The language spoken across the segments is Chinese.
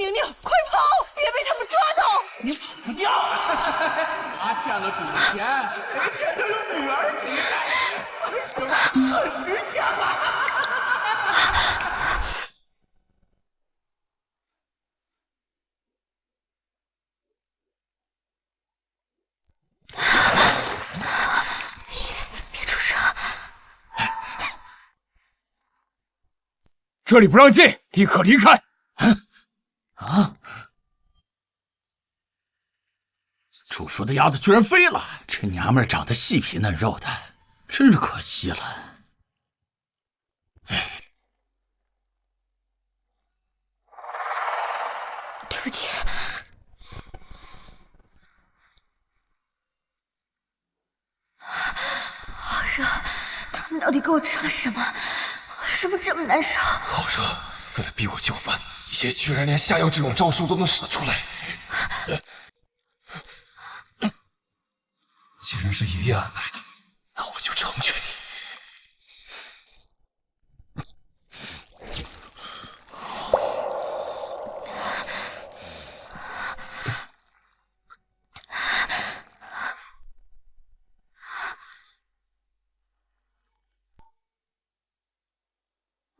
宁宁，快跑，别被他们抓到！你跑不掉啊！他欠了赌钱，没欠着有女儿给你带，30万很值钱啊！别出声！这里不让进，立刻离开！煮熟的鸭子居然飞了，这娘们儿长得细皮嫩肉的，真是可惜了。对不起。好热，他们到底给我吃了什么？为什么这么难受？好热，为了逼我就范，也居然连下药这种招数都能使得出来。既然是爷爷安排的，那我就成全你。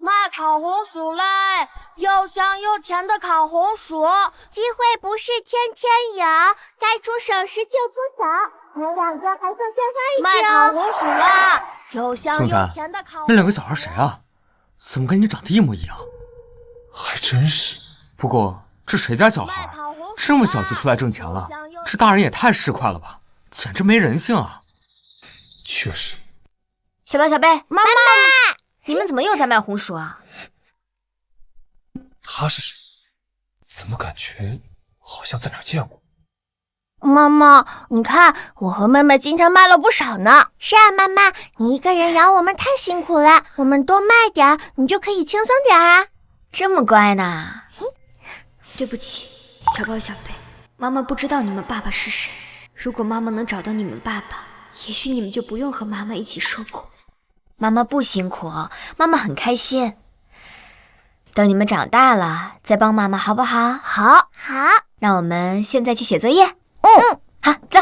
卖烤红薯嘞，又香又甜的烤红薯，机会不是天天有，该出手时就出手，前2个还送鲜花1只。卖烤红薯啦，又香又甜的烤红薯。那2个小孩谁啊？怎么跟你长得一模一样？还真是。不过这谁家小孩这么小就出来挣钱了？这大人也太市侩了吧，简直没人性啊！确实。小宝、小贝，妈妈，你们怎么又在卖红薯啊？他是谁？怎么感觉好像在哪儿见过？妈妈，你看我和妹妹今天卖了不少呢。是啊，妈妈，你一个人养我们太辛苦了，我们多卖点，你就可以轻松点啊。这么乖呢？对不起，小宝、小贝，妈妈不知道你们爸爸是谁。如果妈妈能找到你们爸爸，也许你们就不用和妈妈一起受苦。妈妈不辛苦，妈妈很开心。等你们长大了再帮妈妈好不好？好。那我们现在去写作业。好，走。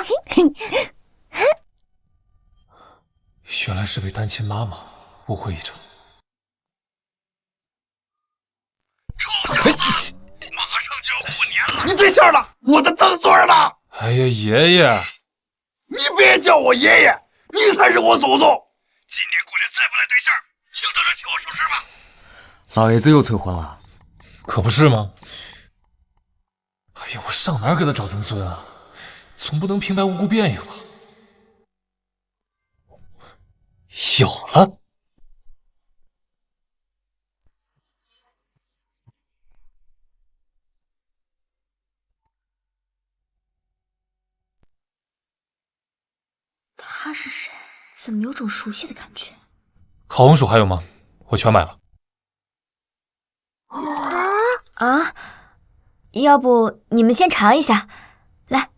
原来是位单亲妈妈，误会一场。臭小子，马上就要过年了，你对象呢？我的曾孙呢？哎呀，爷爷，你别叫我爷爷，你才是我祖宗。今年过年再不来对象，你就等着替我收尸吧。老爷子又催婚了，可不是吗？哎呀，我上哪儿给他找曾孙啊？总不能平白无故变一个吧？有了！他是谁？怎么有种熟悉的感觉？烤红薯还有吗？我全买了。啊？要不你们先尝一下，来。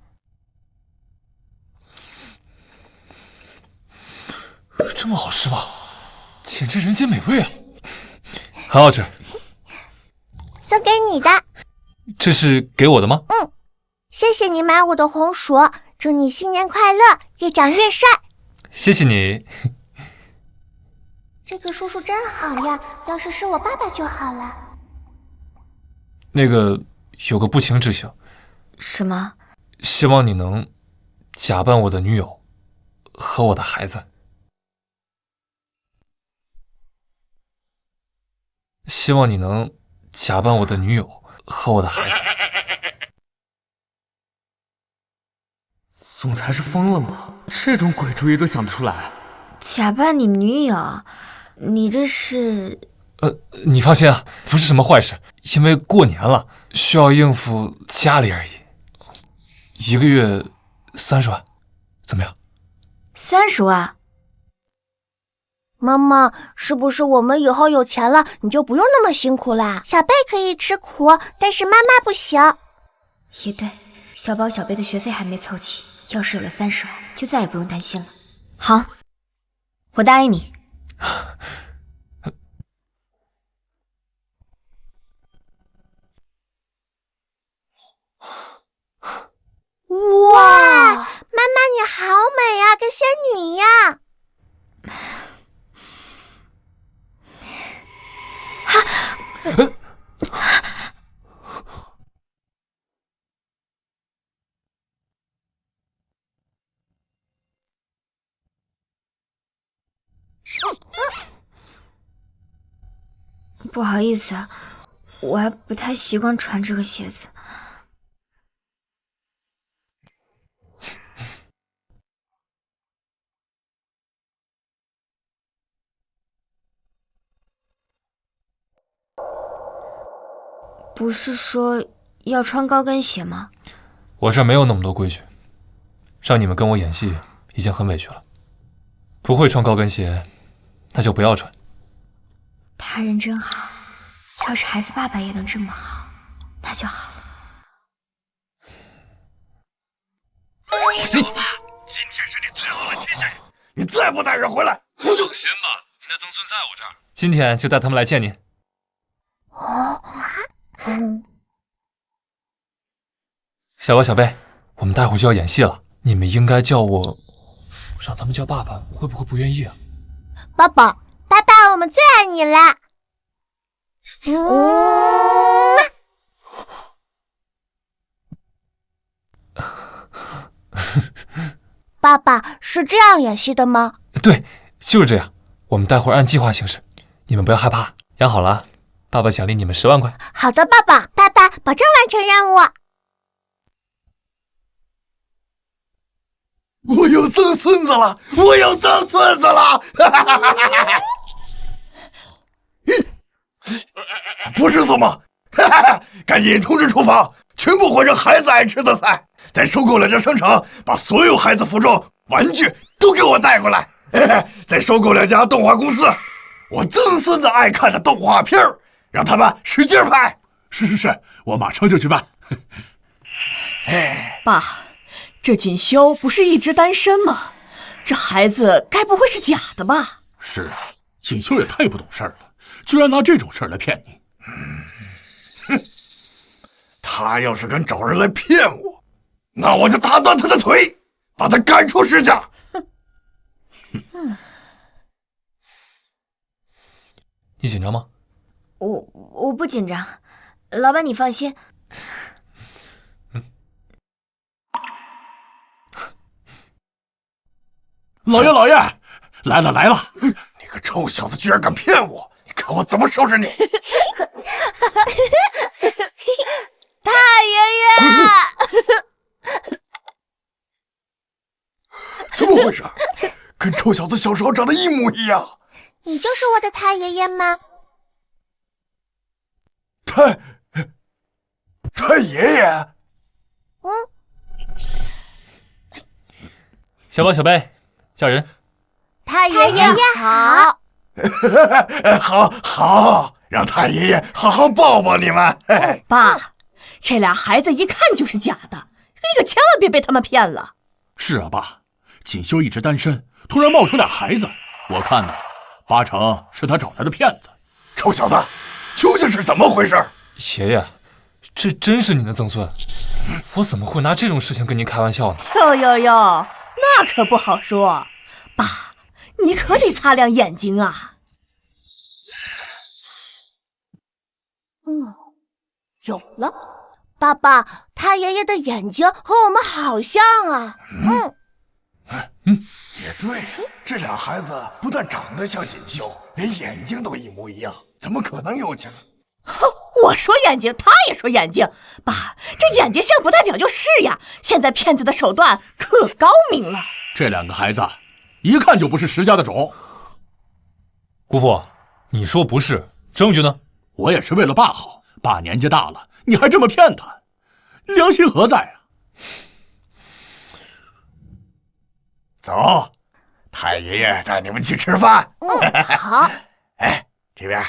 这么好吃吗？简直人间美味啊！很好吃。送给你的。这是给我的吗？谢谢你买我的红薯，祝你新年快乐，越长越帅。谢谢你。这个叔叔真好呀，要是我爸爸就好了。那个有个不情之请。什么？希望你能假扮我的女友和我的孩子。希望你能假扮我的女友和我的孩子。总裁是疯了吗？这种鬼主意都想得出来？假扮你女友？你这是……你放心啊，不是什么坏事，因为过年了，需要应付家里而已。1个月30万，怎么样？30万？妈妈，是不是我们以后有钱了，你就不用那么辛苦啦？小贝可以吃苦，但是妈妈不行。也对，小宝、小贝的学费还没凑齐，要是有了30万，就再也不用担心了。好，我答应你。不好意思啊，我还不太习惯穿这个鞋子。不是说要穿高跟鞋吗？我这儿没有那么多规矩，让你们跟我演戏已经很委屈了。不会穿高跟鞋，那就不要穿。他人真好，要是孩子爸爸也能这么好，那就好了。小子，今天是你最后的期限，你再不带人回来，我就放心吧，您的曾孙在我这儿，今天就带他们来见您。小宝、小贝，我们待会儿就要演戏了，你们应该叫我，让他们叫爸爸，会不会不愿意啊？爸爸，爸爸，我们最爱你了。爸爸是这样演戏的吗？对，就是这样。我们待会儿按计划行事，你们不要害怕。养好了，爸爸奖励你们10万块。好的，爸爸，爸爸保证完成任务。我有曾孙子了，我有曾孙子了！不是做梦，赶紧通知厨房，全部换成孩子爱吃的菜。在收购2家商场，把所有孩子服装、玩具都给我带过来。再收购2家动画公司，我曾孙子爱看的动画片让他们使劲拍。是，我马上就去办。爸，这锦绣不是一直单身吗？这孩子该不会是假的吧？是啊，锦绣也太不懂事了，居然拿这种事儿来骗你。他要是敢找人来骗我，那我就打断他的腿，把他赶出石家。你紧张吗？我不紧张，老板你放心。老爷，来了！你个臭小子，居然敢骗我！你看我怎么收拾你！太爷爷，怎么回事？跟臭小子小时候长得一模一样。你就是我的太爷爷吗？太爷爷。小宝、小贝，叫人。太爷爷好。好，让太爷爷好好抱抱你们。爸，这俩孩子一看就是假的，你可千万别被他们骗了。是啊，爸，锦绣一直单身，突然冒出俩孩子，我看呢，8成是他找来的骗子。臭小子，究竟是怎么回事？爷爷，这真是您的曾孙，我怎么会拿这种事情跟您开玩笑呢？哟，那可不好说。爸，你可得擦亮眼睛啊。有了。爸爸，太爷爷的眼睛和我们好像啊。也对，这俩孩子不但长得像锦绣，连眼睛都一模一样，怎么可能有情？我说眼睛，他也说眼睛。爸，这眼睛像不代表就是呀。现在骗子的手段可高明了。这2个孩子一看就不是石家的种。姑父，你说不是，证据呢？我也是为了爸好，爸年纪大了，你还这么骗他，良心何在啊？走，太爷爷带你们去吃饭。好。这边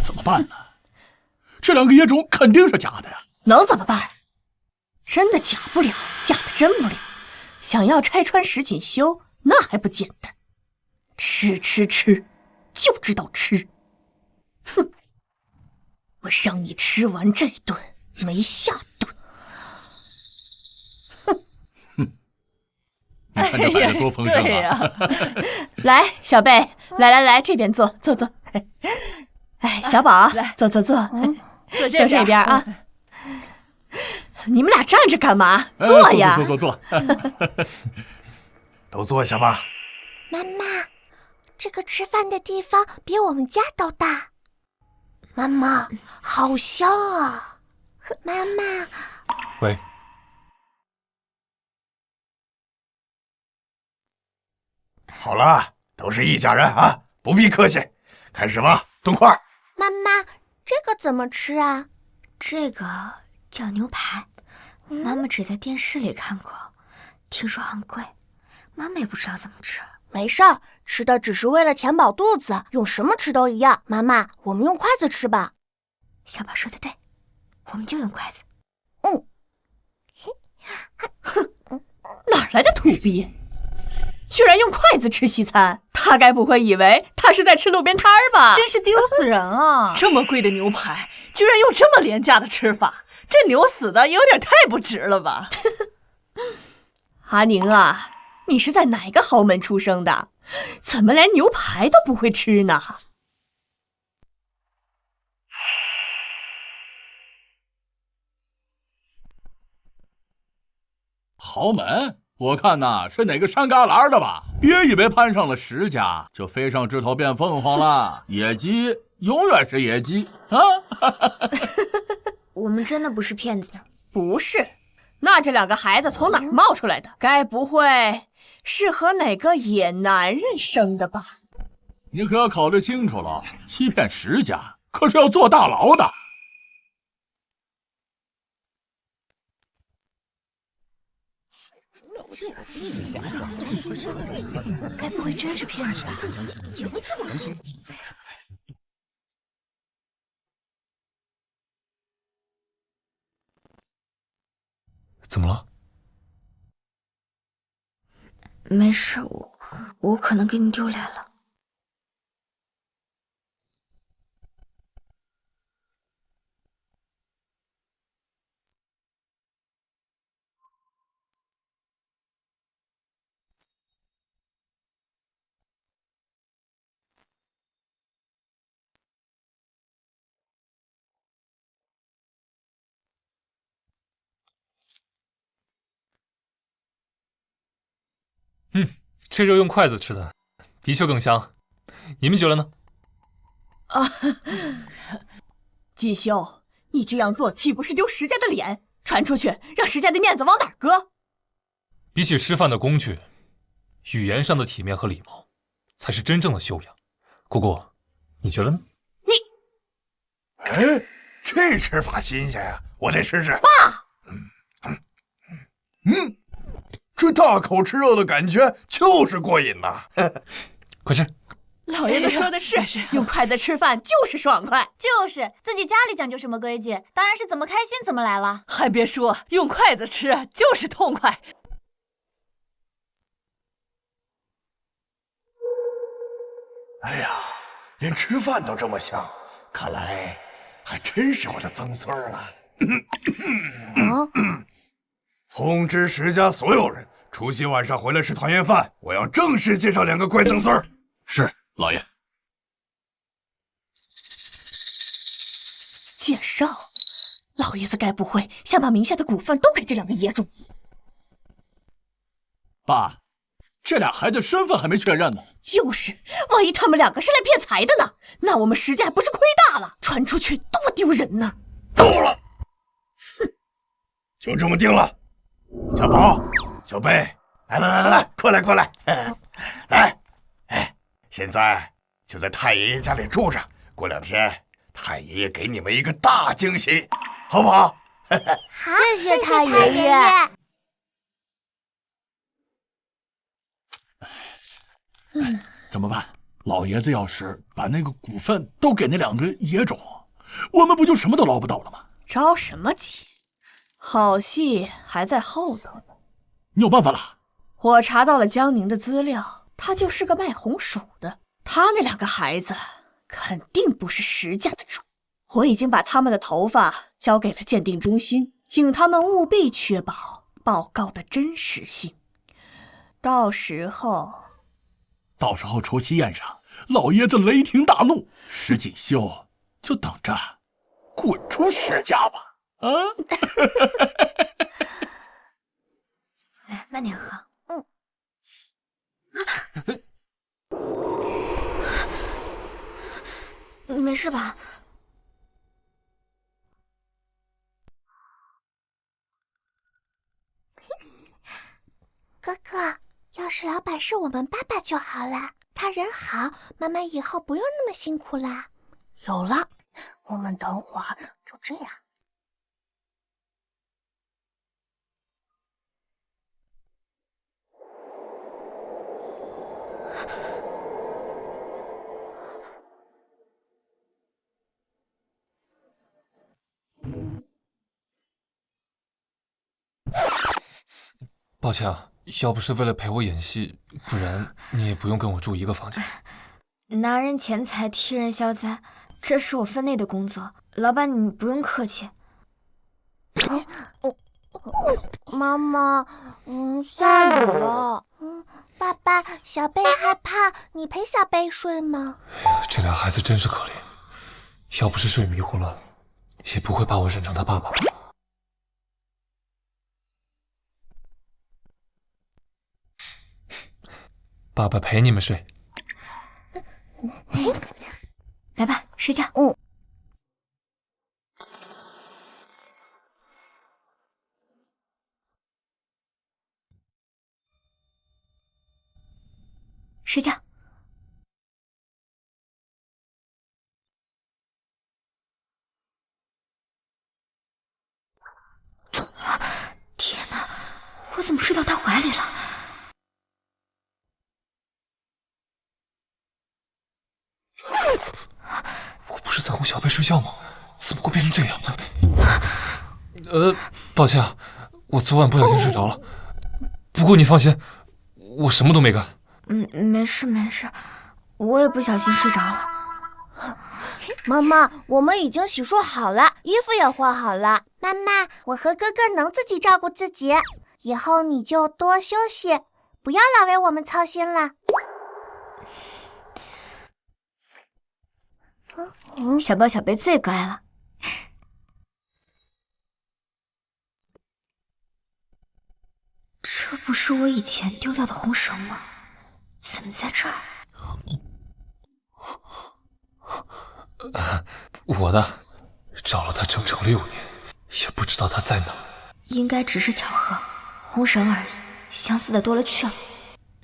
怎么办呢？这2个野种肯定是假的呀。能怎么办？真的假不了，假的真不了。想要拆穿石锦绣，那还不简单？吃，就知道吃。哼！我让你吃完这顿，没下顿。你看这摆的多丰盛啊！来，小贝，来，这边坐。小宝，坐，坐这边啊。你们俩站着干嘛？坐呀！坐，都坐下吧。妈妈，这个吃饭的地方比我们家都大。妈妈，好香啊！妈妈，喂，好了，都是一家人啊，不必客气，开始吧，动筷。妈妈，这个怎么吃啊？这个叫牛排，妈妈只在电视里看过，听说很贵，妈妈也不知道怎么吃。没事儿，吃的只是为了填饱肚子，用什么吃都一样。妈妈，我们用筷子吃吧。小宝说的对，我们就用筷子。哪来的土逼，居然用筷子吃西餐？他该不会以为他是在吃路边摊儿吧？真是丢死人啊！这么贵的牛排，居然用这么廉价的吃法，这牛死的有点太不值了吧？阿宁啊，你是在哪个豪门出生的？怎么连牛排都不会吃呢？豪门？我看呐，是哪个山旮旯的吧？别以为攀上了10家就飞上枝头变凤凰了，野鸡永远是野鸡啊！我们真的不是骗子。不是，那这2个孩子从哪儿冒出来的？该不会是和哪个野男人生的吧？你可要考虑清楚了，欺骗10家可是要坐大牢的。该不会真是骗子吧？怎么了？没事，我可能给你丢脸了。这肉用筷子吃的，的确更香。你们觉得呢？锦绣，你这样做岂不是丢石家的脸？传出去，让石家的面子往哪儿搁？比起吃饭的工具，语言上的体面和礼貌，才是真正的修养。姑姑，你觉得呢？哎，这吃法新鲜呀，我得试试。爸，这大口吃肉的感觉就是过瘾呐！快吃。老爷子说的是，用筷子吃饭就是爽快。就是自己家里讲究什么规矩，当然是怎么开心怎么来了。还别说，用筷子吃就是痛快。哎呀，连吃饭都这么香，看来还真是我的曾孙儿了。通知石家所有人，除夕晚上回来吃团圆饭。我要正式介绍2个乖曾孙儿。是，老爷。介绍？老爷子该不会想把名下的股份都给这2个野种？爸，这俩孩子身份还没确认呢。就是，万一他们2个是来骗财的呢？那我们石家不是亏大了？传出去多丢人呢！够了，就这么定了。小宝、小贝，来，过来，来，现在就在太爷爷家里住着，过2天太爷爷给你们一个大惊喜，好不好？谢谢太爷爷。怎么办？老爷子要是把那个股份都给那2个野种，我们不就什么都捞不到了吗？着什么急？好戏还在后头呢。你有办法了？我查到了江宁的资料，他就是个卖红薯的。他那2个孩子肯定不是石家的种。我已经把他们的头发交给了鉴定中心，请他们务必确保报告的真实性。到时候除夕宴上，老爷子雷霆大怒，石锦绣就等着滚出石家吧！啊！来，慢点喝。没事吧？哥哥，要是老板是我们爸爸就好了，他人好，妈妈以后不用那么辛苦啦。有了，我们等会儿就这样。抱歉啊，要不是为了陪我演戏，不然你也不用跟我住一个房间。拿人钱财替人消灾，这是我分内的工作，老板你不用客气。妈妈，下雨了。爸爸，小贝害怕，你陪小贝睡吗？这俩孩子真是可怜，要不是睡迷糊了，也不会把我认成他爸爸吧。爸爸陪你们睡。来吧，睡觉。睡觉。天哪，我怎么睡到他怀里了？我不是在哄小贝睡觉吗？怎么会变成这样？抱歉啊，我昨晚不小心睡着了。不过你放心，我什么都没干。没事没事，我也不小心睡着了。妈妈，我们已经洗漱好了，衣服也换好了。妈妈，我和哥哥能自己照顾自己，以后你就多休息，不要老为我们操心了。小宝小贝最乖了。这不是我以前丢掉的红绳吗？怎么在这儿？我的，找了他整整6年，也不知道他在哪。应该只是巧合，红绳而已，相似的多了去了。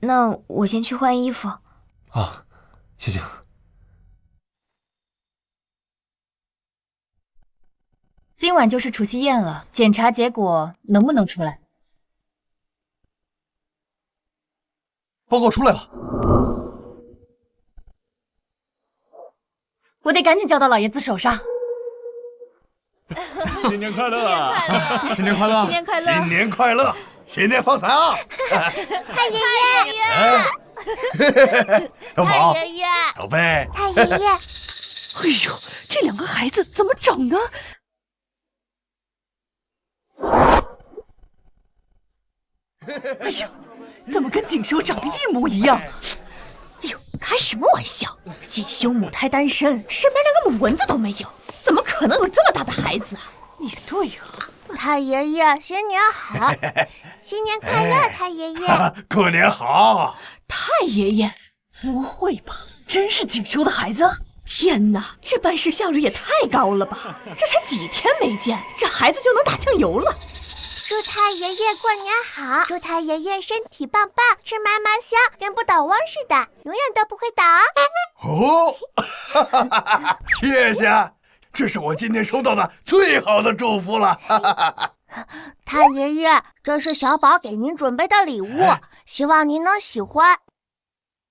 那我先去换衣服。啊，谢谢。今晚就是除夕宴了，检查结果能不能出来？报告出来了。我得赶紧交到老爷子手上。新年快乐！新年快乐！新年快乐！新年快乐！新年发财啊！太爷爷，小宝，太爷爷，小贝，太爷爷。哎呦，这两个孩子怎么整的？哎呀，怎么跟锦绣长得一模一样？哎呦，开什么玩笑！锦绣母胎单身，身边连个母蚊子都没有，怎么可能有这么大的孩子啊？也对啊，太爷爷，新年好！新年快乐，太爷爷！过年好！太爷爷，不会吧？真是锦绣的孩子？天哪，这办事效率也太高了吧！这才几天没见，这孩子就能打酱油了。祝太爷爷过年好！祝太爷爷身体棒棒，吃嘛嘛香，跟不倒翁似的，永远都不会倒。哦，谢谢，这是我今天收到的最好的祝福了。太爷爷，这是小宝给您准备的礼物，希望您能喜欢。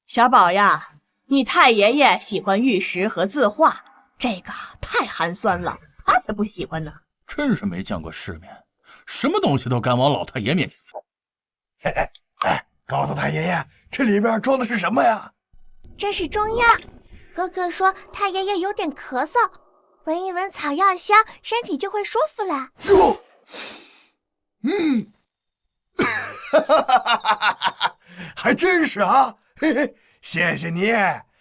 小宝呀，你太爷爷喜欢玉石和字画，这个太寒酸了，他才不喜欢呢。真是没见过世面，什么东西都敢往老太爷面前放。哎，告诉太爷爷，这里边装的是什么呀？这是中药，哥哥说太爷爷有点咳嗽，闻一闻草药香，身体就会舒服了。哟，还真是啊！嘿嘿，谢谢你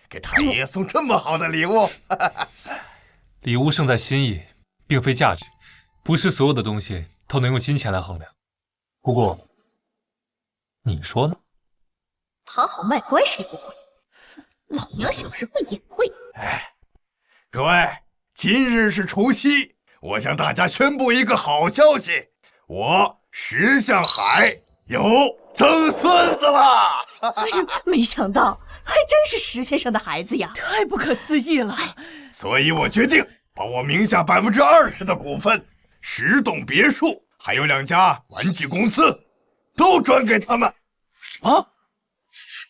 给太爷爷送这么好的礼物。礼物胜在心意，并非价值，不是所有的东西都能用金钱来衡量。不过，你说呢？讨好卖乖谁不会？老娘小时候也会。哎，各位，今日是除夕，我向大家宣布一个好消息，我石向海有曾孙子了。哎呦，没想到还真是石先生的孩子呀，太不可思议了。所以我决定把我名下20%的股份、石栋别墅，还有2家玩具公司，都转给他们。啊！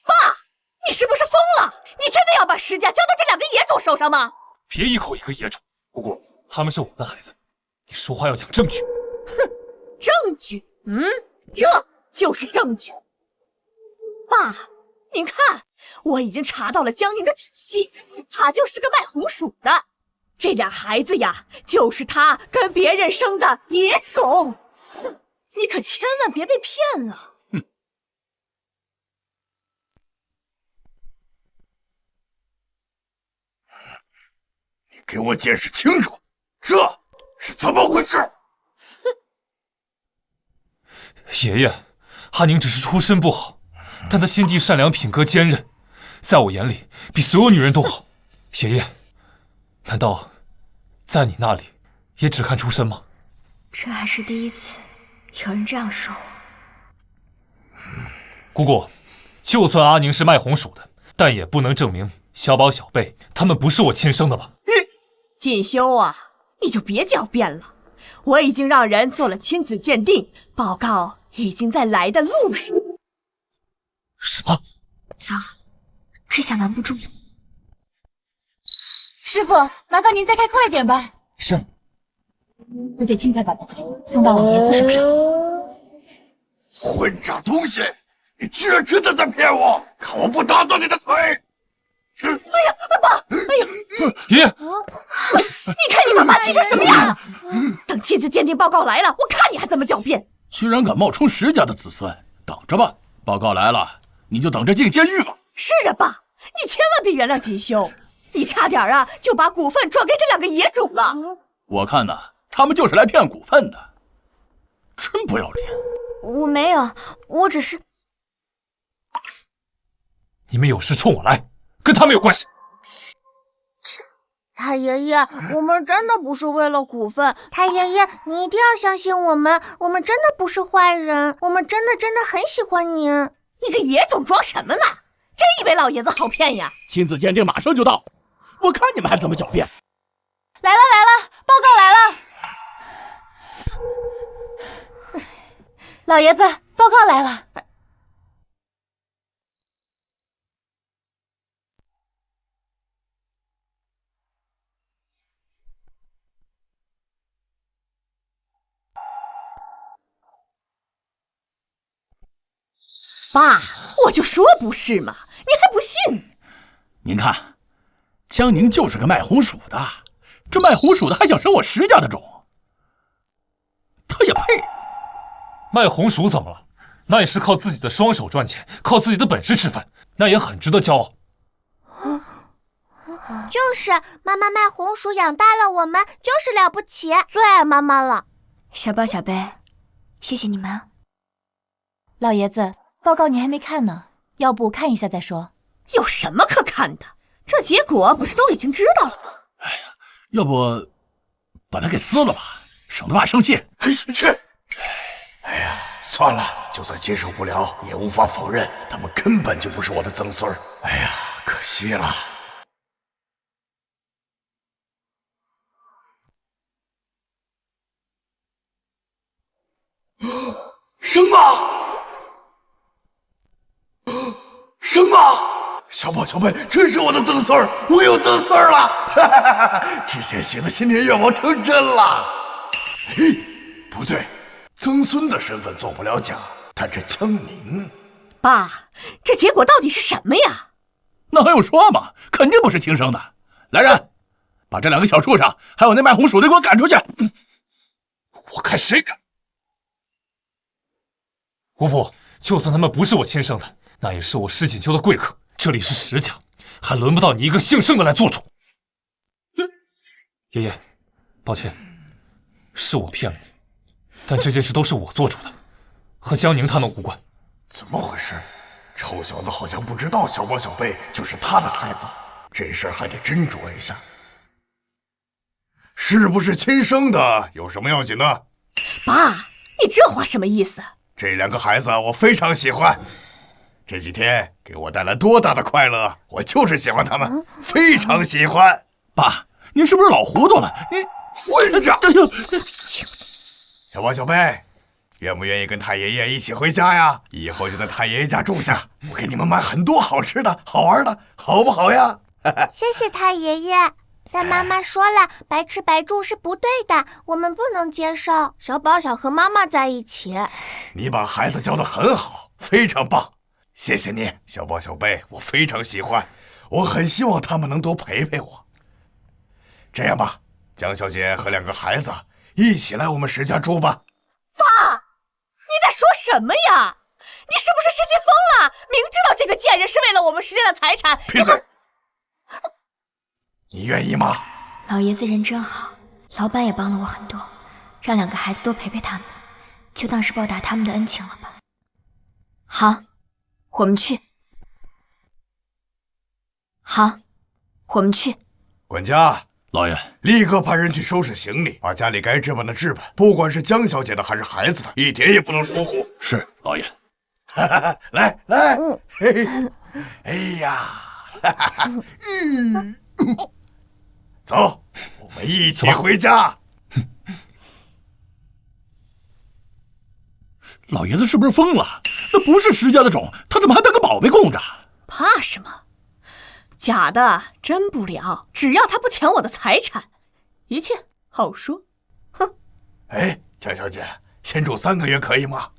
爸，你是不是疯了？你真的要把石家交到这2个野种手上吗？别一口一个野种，不过他们是我的孩子，你说话要讲证据。哼，证据？这就是证据。爸，您看，我已经查到了江宁的体系，他就是个卖红薯的。这俩孩子呀，就是他跟别人生的野种。哼，你可千万别被骗了。你给我解释清楚，这是怎么回事？爷爷，阿宁只是出身不好，但她心地善良，品格坚韧，在我眼里比所有女人都好。爷爷，难道在你那里也只看出身吗？这还是第一次有人这样说我。姑姑，就算阿宁是卖红薯的，但也不能证明小宝、小贝他们不是我亲生的吧？锦绣啊，你就别狡辩了，我已经让人做了亲子鉴定，报告已经在来的路上。什么？走，这下瞒不住了。师傅，麻烦您再开快点吧。是。我得尽快把报告送到老爷子手上。混账东西！你居然真的在骗我！看我不打断你的腿！哎呀，爸！哎呀，爷爷，你看你把爸气成什么样了！等亲子鉴定报告来了，我看你还怎么狡辩！居然敢冒充石家的子孙，等着吧！报告来了，你就等着进监狱吧！是啊，爸，你千万别原谅锦绣，你差点啊就把股份转给这2个野种了。我看呐，他们就是来骗股份的，真不要脸！我没有，我只是……你们有事冲我来，跟他们有关系。太爷爷，我们真的不是为了股份。太爷爷，你一定要相信我们，我们真的不是坏人，我们真的很喜欢您。你个野种装什么呢？真以为老爷子好骗呀？亲子鉴定马上就到，我看你们还怎么狡辩！来了，报告来了。老爷子，报告来了。爸，我就说不是嘛，你还不信？您看，江宁就是个卖红薯的，这卖红薯的还想生我石家的种，他也配？卖红薯怎么了？那也是靠自己的双手赚钱，靠自己的本事吃饭，那也很值得骄傲。就是妈妈卖红薯养大了我们，就是了不起，最爱妈妈了。小宝、小贝，谢谢你们。老爷子，报告你还没看呢，要不看一下再说？有什么可看的？这结果不是都已经知道了吗？哎呀，要不把它给撕了吧，省得爸生气。去！哎呀，算了，就算接受不了，也无法否认他们根本就不是我的曾孙。哎呀，可惜了。什么？什么？小宝、小贝真是我的曾孙儿，我有曾孙儿了！哈哈哈哈，之前许的新年愿望成真了。嘿，不对，曾孙的身份做不了假，但这江宁……爸，这结果到底是什么呀？那还用说吗？肯定不是亲生的。来人，把这2个小畜生还有那卖红薯的给我赶出去！我看谁敢！姑父，就算他们不是我亲生的，那也是我石锦绣的贵客。这里是石家，还轮不到你一个姓盛的来做主。爷爷，抱歉，是我骗了你，但这件事都是我做主的，和江宁他们无关。怎么回事？臭小子好像不知道小宝、小贝就是他的孩子，这事儿还得斟酌一下。是不是亲生的有什么要紧的？爸，你这话什么意思？这两个孩子我非常喜欢，这几天给我带来多大的快乐，我就是喜欢他们，非常喜欢。爸，您是不是老糊涂了？你混账！小宝、小贝，愿不愿意跟太爷爷一起回家呀？以后就在太爷爷家住下，我给你们买很多好吃的、好玩的，好不好呀？谢谢太爷爷。但妈妈说了，白吃白住是不对的，我们不能接受。小宝想和妈妈在一起。你把孩子教得很好，非常棒，谢谢你，小宝、小贝，我非常喜欢，我很希望他们能多陪陪我。这样吧，江小姐和两个孩子一起来我们石家住吧。爸，你在说什么呀？你是不是失心疯了？明知道这个贱人是为了我们石家的财产，闭嘴！你愿意吗？老爷子人真好，老板也帮了我很多，让两个孩子多陪陪他们，就当是报答他们的恩情了吧。好，我们去。好，我们去。管家，老爷，立刻派人去收拾行李，把家里该置办的置办，不管是江小姐的还是孩子的，一点也不能疏忽。是，老爷。来来，嘿，哎呀，走，我们一起回家。老爷子是不是疯了？那不是石家的种，他怎么还当个宝贝供着？怕什么？假的真不了，只要他不抢我的财产，一切好说。哼！哎，江小姐，先住3个月可以吗？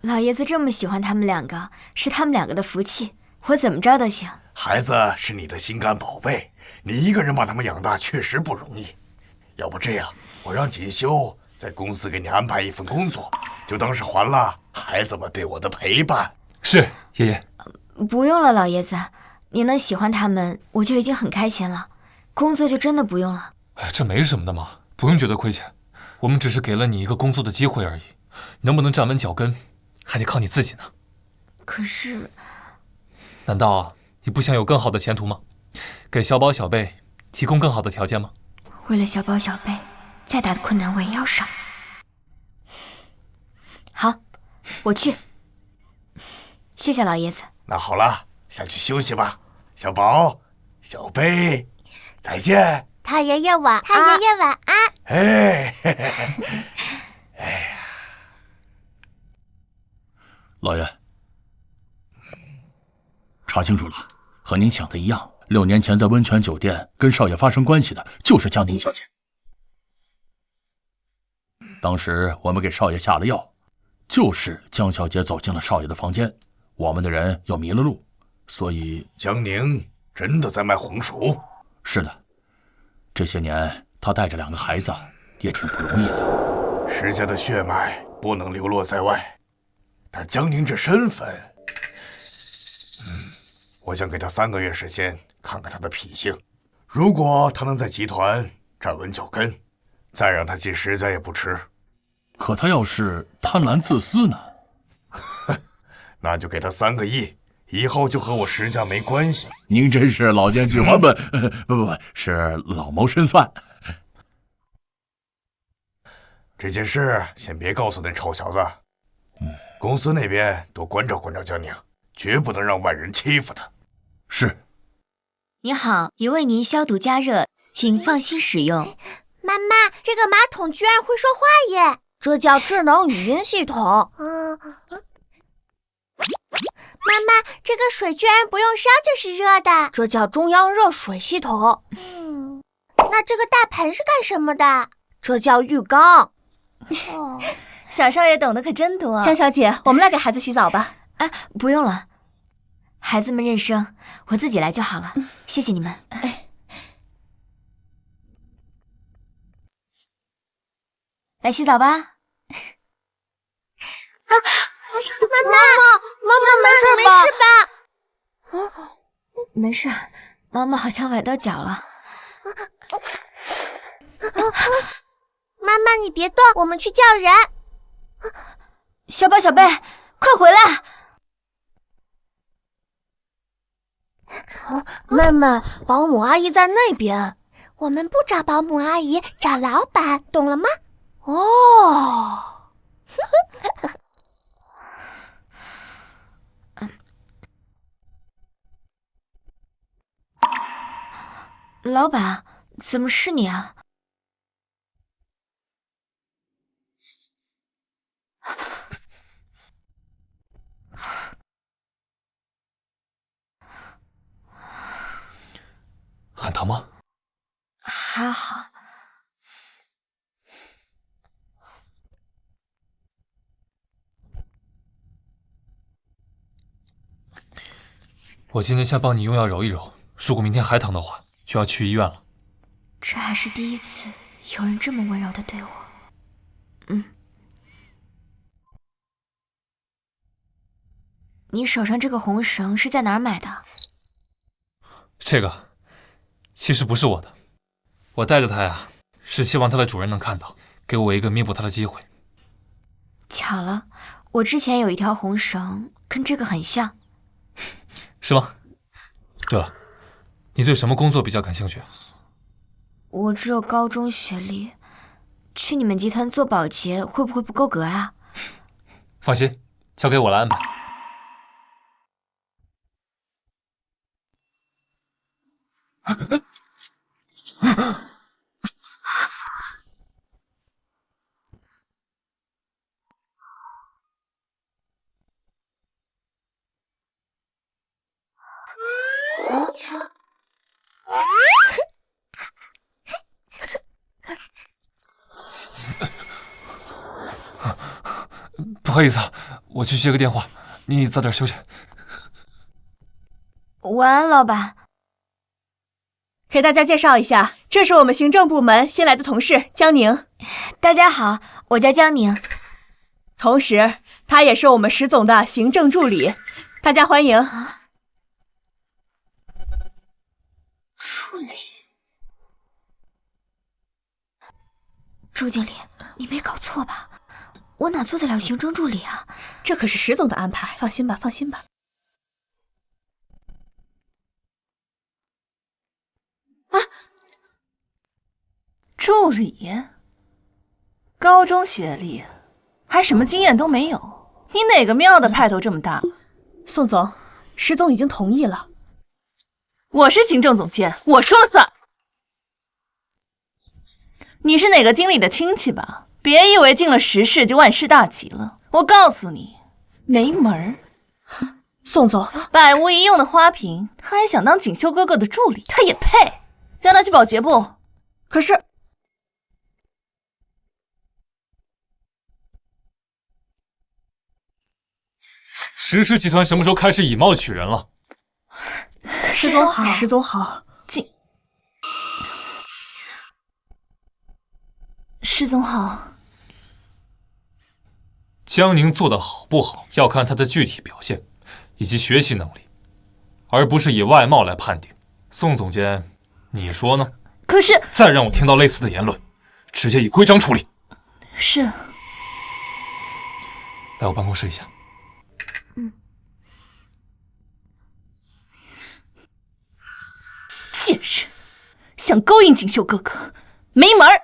老爷子这么喜欢他们两个，是他们两个的福气，我怎么着都行。孩子是你的心肝宝贝，你一个人把他们养大确实不容易。要不这样，我让锦绣在公司给你安排一份工作，就当是还了孩子们对我的陪伴。是，爷爷。不用了，老爷子，你能喜欢他们，我就已经很开心了。工作就真的不用了。这没什么的嘛，不用觉得亏欠。我们只是给了你一个工作的机会而已，能不能站稳脚跟，还得靠你自己呢。可是，难道你不想有更好的前途吗？给小宝、小贝提供更好的条件吗？为了小宝、小贝，再大的困难我也要上。好，我去。谢谢老爷子。那好了，下去休息吧。小宝、小贝，再见。太爷爷晚安。太爷爷晚安。哎，嘿嘿嘿，哎呀，老爷，查清楚了，和您想的一样，6年前在温泉酒店跟少爷发生关系的就是江宁小姐。当时我们给少爷下了药，就是江小姐走进了少爷的房间，我们的人又迷了路，所以江宁真的在卖红薯？是的，这些年她带着2个孩子也挺不容易的。石家的血脉不能流落在外，但江宁这身份，我想给他3个月时间，看看他的品性。如果他能在集团站稳脚跟，再让他进石家也不迟。可他要是贪婪自私呢？那就给他3个亿，以后就和我石家没关系。您真是老奸巨猾，不，是老谋深算。这件事先别告诉那臭小子。公司那边多关照关照江宁，绝不能让外人欺负他。是。你好，已为您消毒加热，请放心使用。妈妈，这个马桶居然会说话耶！这叫智能语音系统。妈妈，这个水居然不用烧就是热的，这叫中央热水系统。那这个大盆是干什么的？这叫浴缸。小少爷懂得可真多。江小姐，我们来给孩子洗澡吧。哎，不用了，孩子们认生，我自己来就好了。谢谢你们。来洗澡吧。妈妈，没事吧？没事，妈妈好像崴到脚了。妈妈，你别动，我们去叫人。小宝、小贝，快回来！妹妹，保姆阿姨在那边。我们不找保姆阿姨，找老板，懂了吗？哦。老板，怎么是你啊？很疼吗？还好。我今天先帮你用药揉一揉，如果明天还疼的话，就要去医院了。这还是第一次有人这么温柔的对我。你手上这个红绳是在哪儿买的？这个其实不是我的，我带着它呀，是希望它的主人能看到，给我一个弥补它的机会。巧了，我之前有一条红绳，跟这个很像。是吗？对了，你对什么工作比较感兴趣？我只有高中学历，去你们集团做保洁会不会不够格啊？放心，交给我来安排。不好意思啊，我去接个电话，你早点休息。晚安，老板。给大家介绍一下，这是我们行政部门新来的同事江宁。大家好，我叫江宁。同时，他也是我们石总的行政助理，大家欢迎。助理？周经理，你没搞错吧？我哪做得了行政助理啊？这可是石总的安排，放心吧，放心吧。助理，高中学历，还什么经验都没有，你哪个庙的派头这么大？宋总，石总已经同意了。我是行政总监，我说了算。你是哪个经理的亲戚吧？别以为进了石氏就万事大吉了。我告诉你，没门儿。宋总，百无一用的花瓶，他还想当锦绣哥哥的助理，他也配？让他去保洁部。可是。石氏集团什么时候开始以貌取人了？石总好，石总好。石总好。江宁做得好不好，要看他的具体表现以及学习能力，而不是以外貌来判定。宋总监，你说呢？可是，再让我听到类似的言论，直接以规章处理。是。来我办公室一下。贱人，想勾引锦绣哥哥，没门儿！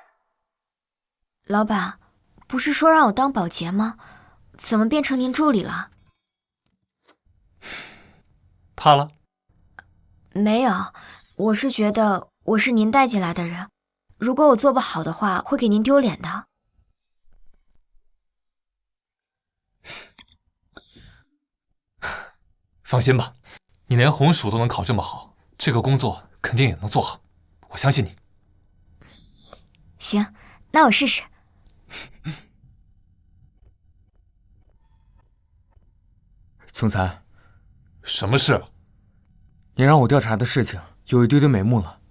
老板，不是说让我当保洁吗？怎么变成您助理了？怕了？没有，我是觉得我是您带进来的人，如果我做不好的话，会给您丢脸的。放心吧，你连红薯都能考这么好，这个工作肯定也能做好，我相信你。行，那我试试。总裁，什么事？你让我调查的事情有一堆堆眉目了。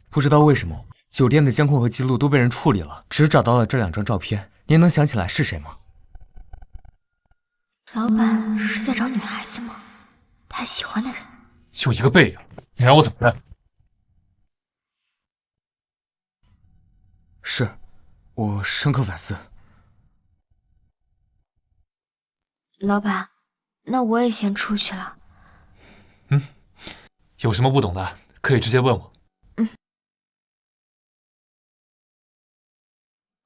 不知道为什么，酒店的监控和记录都被人处理了，只找到了这2张照片。您能想起来是谁吗？老板是在找女孩子吗？他喜欢的人。就一个背影，你让我怎么认？是，我深刻反思。老板，那我也先出去了。有什么不懂的可以直接问我。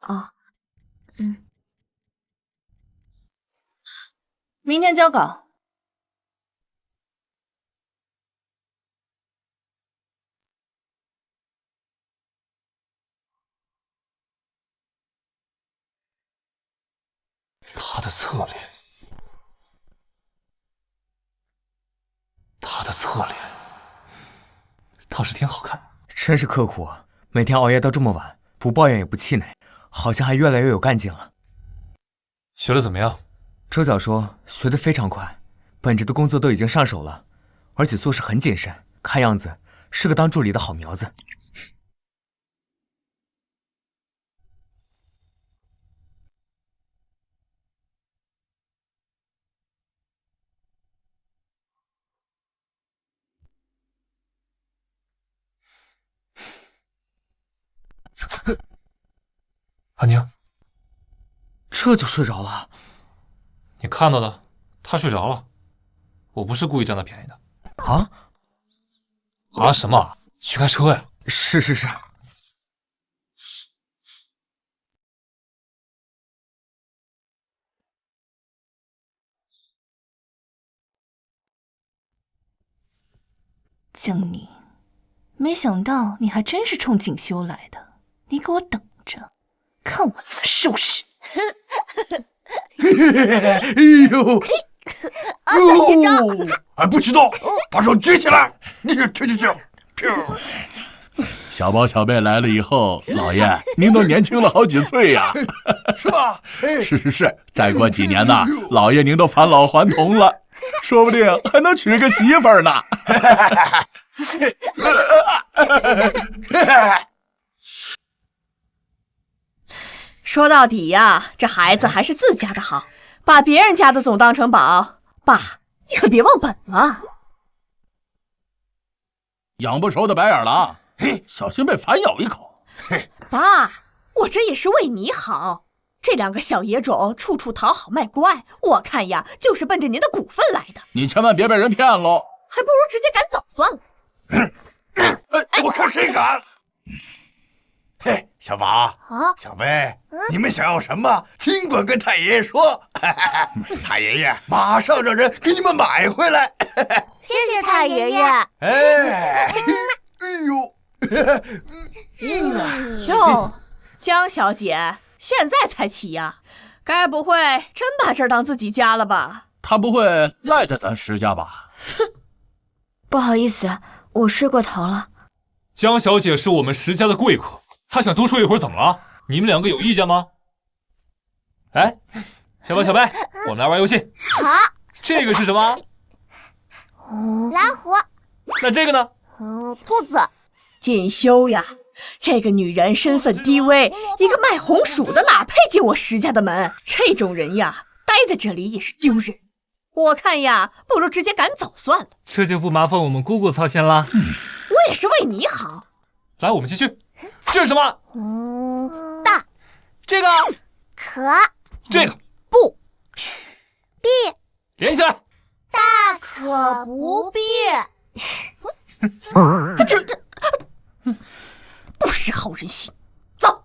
哦，明天交稿。的侧脸，倒是挺好看。真是刻苦啊，每天熬夜到这么晚，不抱怨也不气馁，好像还越来越有干劲了。学的怎么样？周角说学得非常快，本职的工作都已经上手了，而且做事很谨慎，看样子是个当助理的好苗子。阿宁，这就睡着了？你看到的，他睡着了。我不是故意占他便宜的。啊？啊什么？去开车呀！是。江宁，没想到你还真是冲锦绣来的，你给我等着，看我怎么收拾！哎呦！还不许动！把手举起来！去！小宝小贝来了以后，老爷您都年轻了好几岁呀，是吧？是，再过几年呐，老爷您都返老还童了，说不定还能娶个媳妇儿呢。说到底呀，这孩子还是自家的好，把别人家的总当成宝。爸，你可别忘本了。养不熟的白眼狼，小心被反咬一口。爸，我这也是为你好。这两个小野种处处讨好卖乖，我看呀，就是奔着您的股份来的。你千万别被人骗喽，还不如直接赶走算了。我看谁敢！嘿，小宝、小贝，你们想要什么，尽管跟太爷爷说，太爷爷马上让人给你们买回来。谢谢太爷爷。哎呦，哟，江小姐现在才起呀？该不会真把这儿当自己家了吧？他不会赖在咱石家吧？不好意思，我睡过头了。江小姐是我们石家的贵客，她想多睡一会儿怎么了？你们两个有意见吗？哎，小宝小贝，我们来玩游戏。好。这个是什么？老虎。那这个呢？兔子。锦绣呀，这个女人身份低微，一个卖红薯的哪配进我石家的门？这种人呀，待在这里也是丢人。我看呀，不如直接赶走算了。这就不麻烦我们姑姑操心了。我也是为你好。来，我们继续。这是什么？大。这个。可。这个。不。必。连起来。大可不必。这不识好人心。走。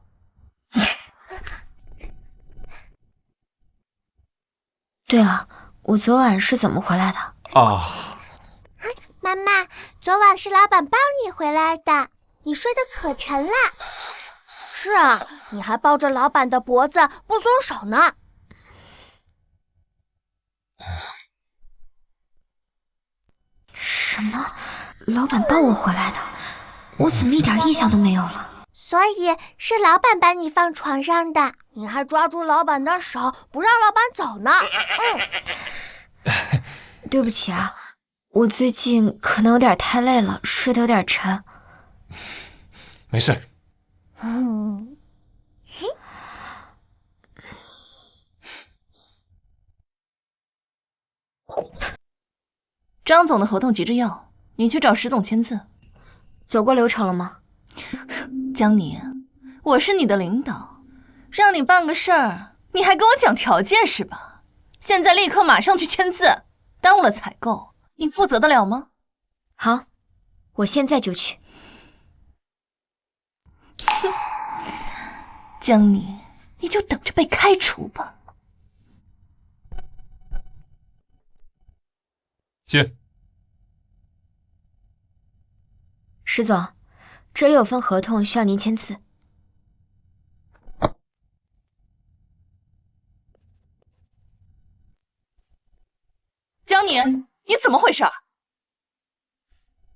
对了，我昨晚是怎么回来的？啊，妈妈，昨晚是老板抱你回来的，你睡得可沉了。是啊，你还抱着老板的脖子不松手呢。什么？老板抱我回来的？我怎么一点印象都没有了？所以是老板把你放床上的，你还抓住老板的手不让老板走呢。对不起啊，我最近可能有点太累了，睡得有点沉。没事。张总的合同急着要，你去找石总签字。走过流程了吗？江宁，我是你的领导，让你办个事儿，你还跟我讲条件是吧？现在立刻马上去签字，耽误了采购，你负责得了吗？好，我现在就去。哼，江宁，你就等着被开除吧。进。石总，这里有份合同需要您签字。江宁，你怎么回事？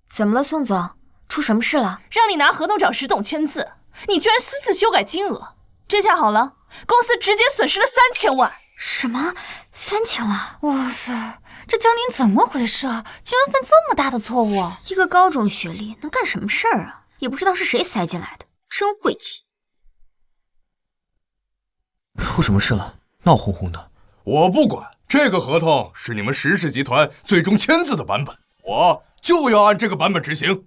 怎么了，宋总？出什么事了？让你拿合同找石总签字，你居然私自修改金额，这下好了，公司直接损失了3000万。什么？3000万？哇塞，这江宁怎么回事啊？居然犯这么大的错误！一个高中学历能干什么事儿啊？也不知道是谁塞进来的，真晦气。出什么事了？闹哄哄的。我不管，这个合同是你们石氏集团最终签字的版本，我就要按这个版本执行。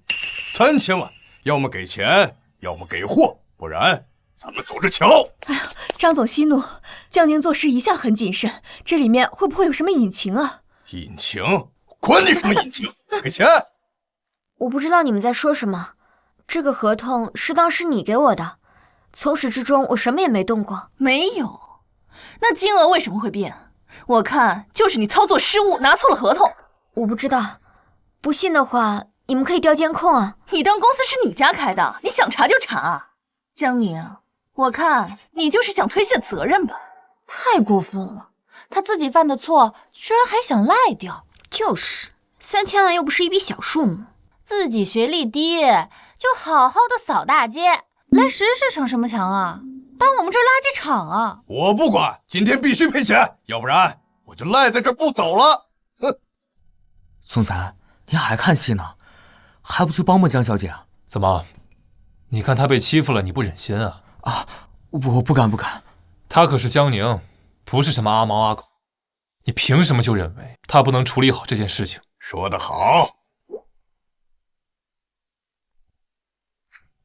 3000万，要么给钱，要么给货，不然咱们走着瞧。哎呀，张总息怒，江宁做事一向很谨慎，这里面会不会有什么隐情啊？隐情？管你什么隐情，给钱！我不知道你们在说什么，这个合同是当时你给我的，从始至终我什么也没动过。没有，那金额为什么会变？我看就是你操作失误，拿错了合同。我不知道，不信的话，你们可以调监控啊。你当公司是你家开的，你想查就查。江宁，我看你就是想推卸责任吧。太过分了，他自己犯的错，居然还想赖掉。就是，3000万又不是一笔小数目。自己学历低，就好好的扫大街，来石氏逞什么强啊？当我们这儿垃圾场啊？我不管，今天必须赔钱，要不然我就赖在这儿不走了。哼！总裁，您还看戏呢？还不去帮帮江小姐啊？怎么？你看她被欺负了，你不忍心啊？啊，我不敢。她可是江宁，不是什么阿猫阿狗，你凭什么就认为她不能处理好这件事情？说得好，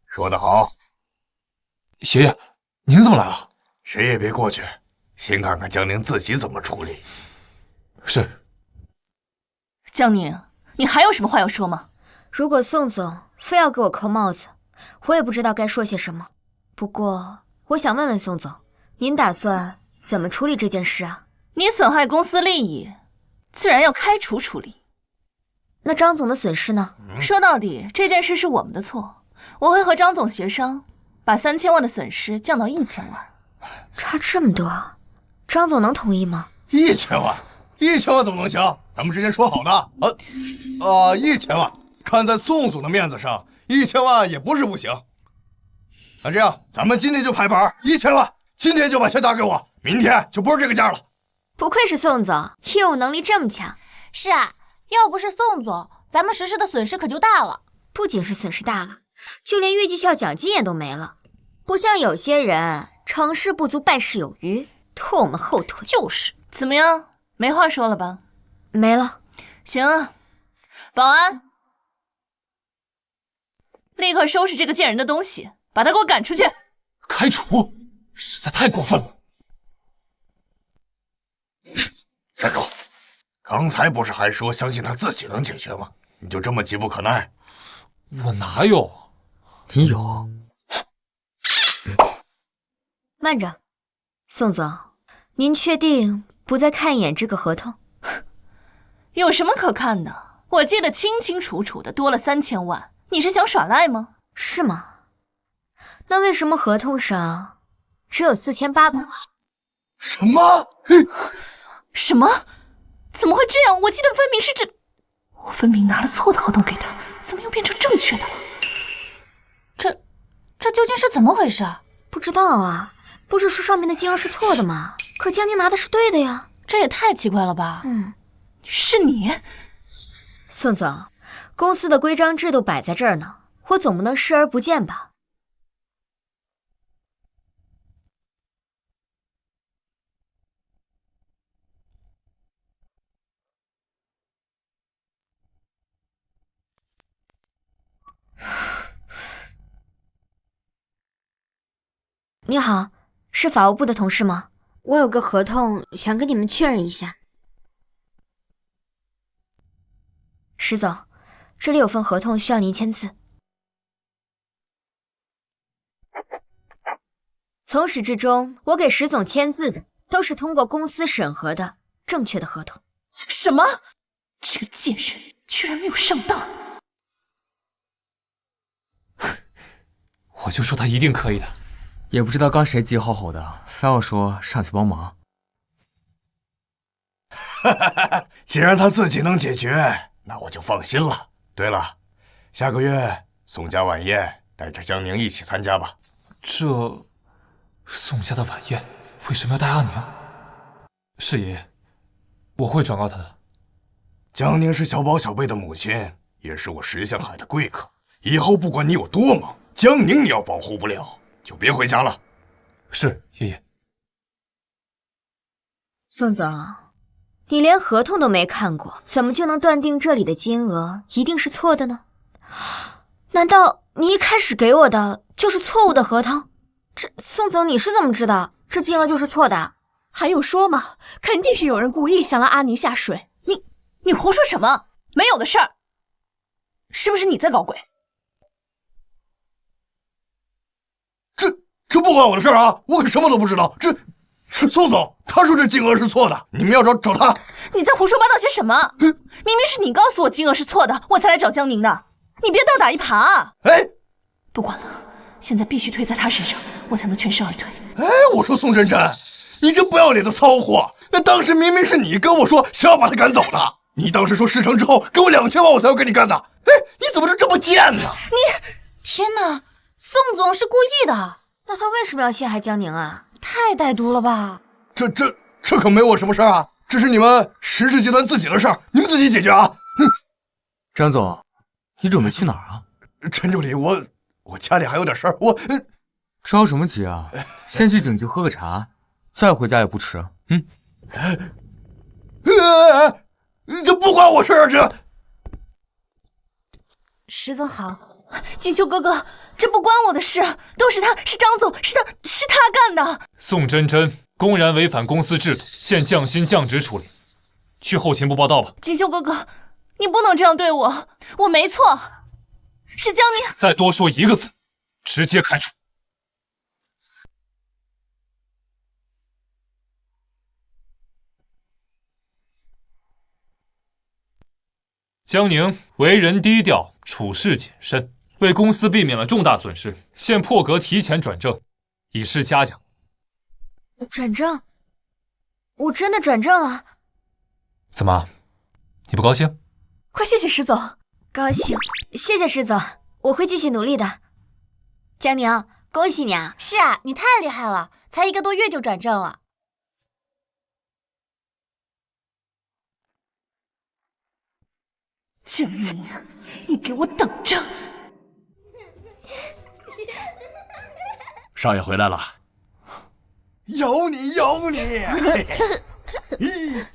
说得好。爷爷，您怎么来了？谁也别过去，先看看江宁自己怎么处理。是。江宁，你还有什么话要说吗？如果宋总非要给我扣帽子，我也不知道该说些什么。不过，我想问问宋总，您打算怎么处理这件事啊？你损害公司利益，自然要开除处理。那张总的损失呢？说到底，这件事是我们的错，我会和张总协商，把3000万的损失降到1000万。差这么多，张总能同意吗？1000万，1000万怎么能行？咱们之前说好的，1000万，看在宋总的面子上，1000万也不是不行。那这样，咱们今天就拍板，1000万，今天就把钱打给我，明天就不是这个价了。不愧是宋总，业务能力这么强。是啊，要不是宋总，咱们石氏的损失可就大了。不仅是损失大了，就连月绩效奖金也都没了。不像有些人成事不足败事有余，拖我们后腿。就是，怎么样？没话说了吧？没了。行啊，保安，立刻收拾这个贱人的东西，把他给我赶出去。开除，实在太过分了。站住！刚才不是还说相信他自己能解决吗？你就这么急不可耐？我哪有？你有。慢着，宋总，您确定不再看一眼这个合同？有什么可看的？我记得清清楚楚的，多了3000万。你是想耍赖吗？是吗？那为什么合同上只有4800万？什么？什么？怎么会这样？我记得分明是我分明拿了错的合同给他，怎么又变成正确的了？这究竟是怎么回事？不知道啊，不是说上面的金额是错的吗？可江宁拿的是对的呀。这也太奇怪了吧？是你，宋总，公司的规章制度摆在这儿呢，我总不能视而不见吧？你好，是法务部的同事吗？我有个合同想跟你们确认一下。石总，这里有份合同需要您签字。从始至终，我给石总签字的都是通过公司审核的正确的合同。什么？这个贱人居然没有上当！我就说他一定可以的。也不知道刚谁急吼吼的，非要说上去帮忙。既然他自己能解决，那我就放心了。对了，下个月宋家晚宴，带着江宁一起参加吧。这宋家的晚宴为什么要带阿宁？是爷爷，我会转告他的。江宁是小宝小贝的母亲，也是我石向海的贵客。以后不管你有多忙，江宁你要保护不了，就别回家了。是爷爷。宋总，你连合同都没看过，怎么就能断定这里的金额一定是错的呢？难道你一开始给我的就是错误的合同？宋总，你是怎么知道这金额就是错的？还用说吗？肯定是有人故意想拉阿宁下水。你胡说什么？没有的事儿，是不是你在搞鬼？这不关我的事儿啊！我可什么都不知道。这宋总他说这金额是错的，你们要找他。你在胡说八道些什么？明明是你告诉我金额是错的，我才来找江宁的。你别倒打一耙啊！哎，不管了，现在必须推在他身上，我才能全身而退。哎，我说宋真真，你这不要脸的骚货！那当时明明是你跟我说想要把他赶走的，你当时说事成之后给我2000万，我才要跟你干的。哎，你怎么就这么贱呢？天哪，宋总是故意的。那他为什么要陷害江宁啊？太歹毒了吧！这可没我什么事儿啊！这是你们石氏集团自己的事儿，你们自己解决啊！张总，你准备去哪儿啊？陈助理，我家里还有点事儿，着什么急啊？先去警局喝个茶，再回家也不迟。这不关我事儿，这。石总好，锦绣哥哥，这不关我的事，都是他，是张总，是他干的。宋真真公然违反公司制度，现降薪降职处理，去后勤部报道吧。锦绣哥哥，你不能这样对我，我没错，是江宁。再多说一个字，直接开除。江宁为人低调，处事谨慎，为公司避免了重大损失，现破格提前转正，以示嘉奖。转正？我真的转正了？怎么，你不高兴？快谢谢石总。高兴，谢谢石总，我会继续努力的。江宁，恭喜你啊！是啊，你太厉害了，才1个多月就转正了。江宁，你给我等着！少爷回来了，有你！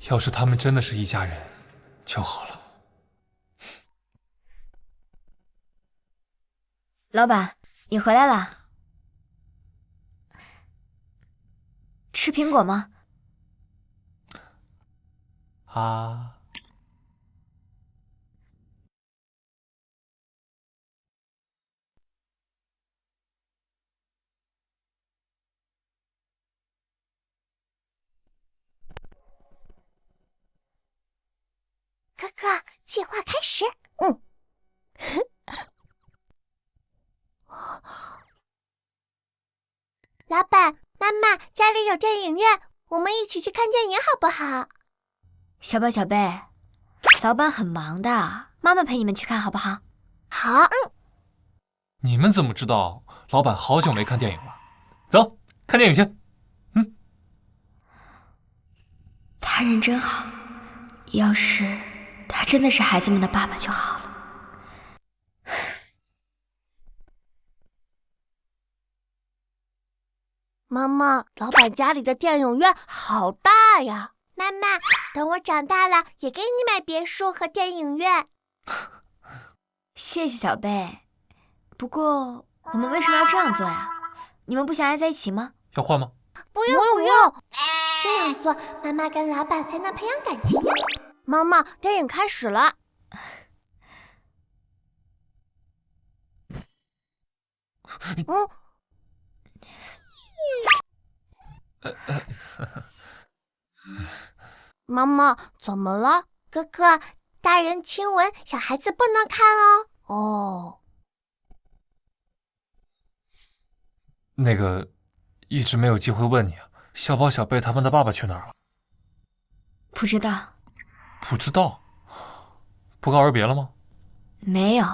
要是他们真的是一家人就好了。老板，你回来了。吃苹果吗？啊。哥哥，计划开始。老板，妈妈，家里有电影院，我们一起去看电影好不好？小宝、小贝，老板很忙的，妈妈陪你们去看好不好？好。你们怎么知道老板好久没看电影了？走，看电影去。他人真好，要是他真的是孩子们的爸爸就好了。妈妈，老板家里的电影院好大呀！妈妈，等我长大了也给你买别墅和电影院。谢谢小贝，不过我们为什么要这样做呀？你们不想爱在一起吗？要换吗？不用，这样做妈妈跟老板才能培养感情呀。妈妈，电影开始了。妈妈，怎么了？哥哥，大人亲吻，小孩子不能看哦。那个，一直没有机会问你啊，小宝、小贝他们的爸爸去哪儿了？不知道。不知道，不告而别了吗？没有，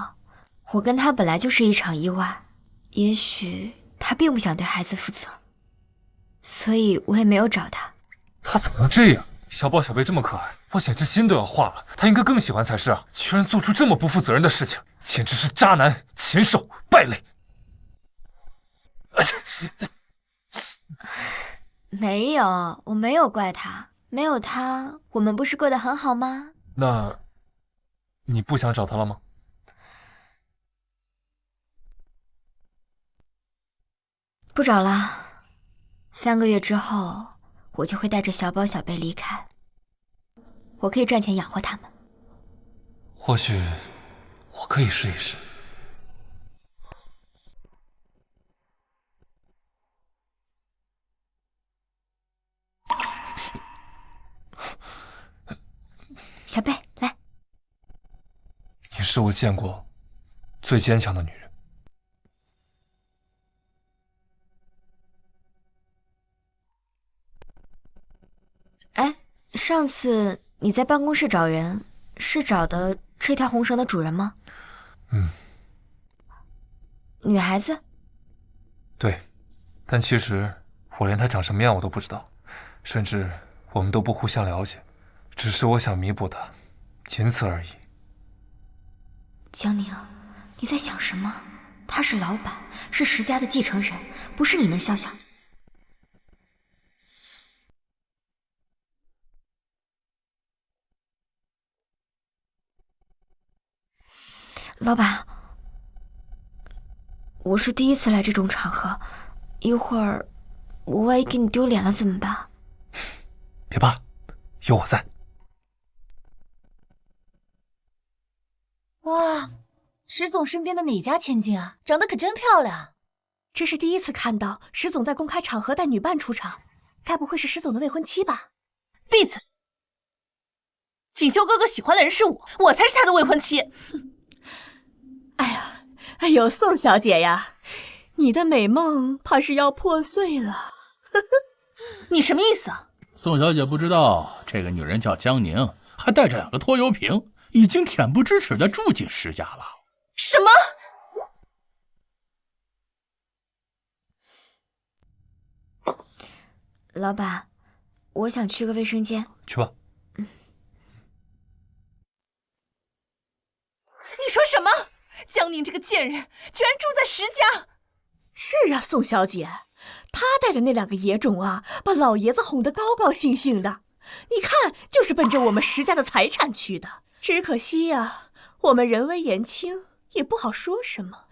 我跟他本来就是一场意外，也许他并不想对孩子负责，所以我也没有找他。他怎么能这样？小宝小贝这么可爱，我简直心都要化了。他应该更喜欢才是啊！居然做出这么不负责任的事情，简直是渣男、禽兽、败类。没有，我没有怪他，没有他，我们不是过得很好吗？那，你不想找他了吗？不找了，3个月之后，我就会带着小宝小贝离开。我可以赚钱养活他们。或许，我可以试一试。小贝，来。你是我见过最坚强的女人。哎，上次你在办公室找人，是找的这条红绳的主人吗？女孩子？对，但其实我连她长什么样我都不知道，甚至我们都不互相了解，只是我想弥补她，仅此而已。江宁，你在想什么？他是老板，是石家的继承人，不是你能肖想的。老板，我是第一次来这种场合，一会儿我万一给你丢脸了怎么办？别怕，有我在。哇，石总身边的哪家千金啊？长得可真漂亮。这是第一次看到石总在公开场合带女伴出场，该不会是石总的未婚妻吧？闭嘴！锦绣哥哥喜欢的人是我，我才是他的未婚妻。哎呦，宋小姐呀，你的美梦怕是要破碎了。你什么意思啊？宋小姐不知道，这个女人叫江宁，还带着2个拖油瓶，已经恬不知耻地住进石家了。什么？老板，我想去个卫生间。去吧。你说什么？江宁这个贱人居然住在石家！是啊，宋小姐，她带的那2个野种啊，把老爷子哄得高高兴兴的。你看，就是奔着我们石家的财产去的。只可惜呀，我们人微言轻，也不好说什么。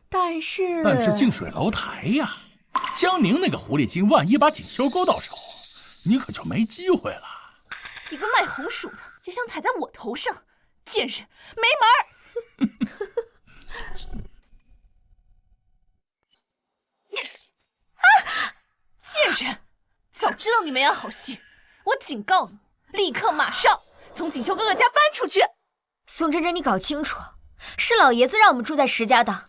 但是近水楼台呀，江宁那个狐狸精，万一把锦绣勾到手，你可就没机会了。一个卖红薯的也想踩在我头上，贱人，没门儿！贱人，早知道你没演好戏，我警告你，立刻马上从锦绣哥哥家搬出去。宋真真，你搞清楚，是老爷子让我们住在石家的。哼，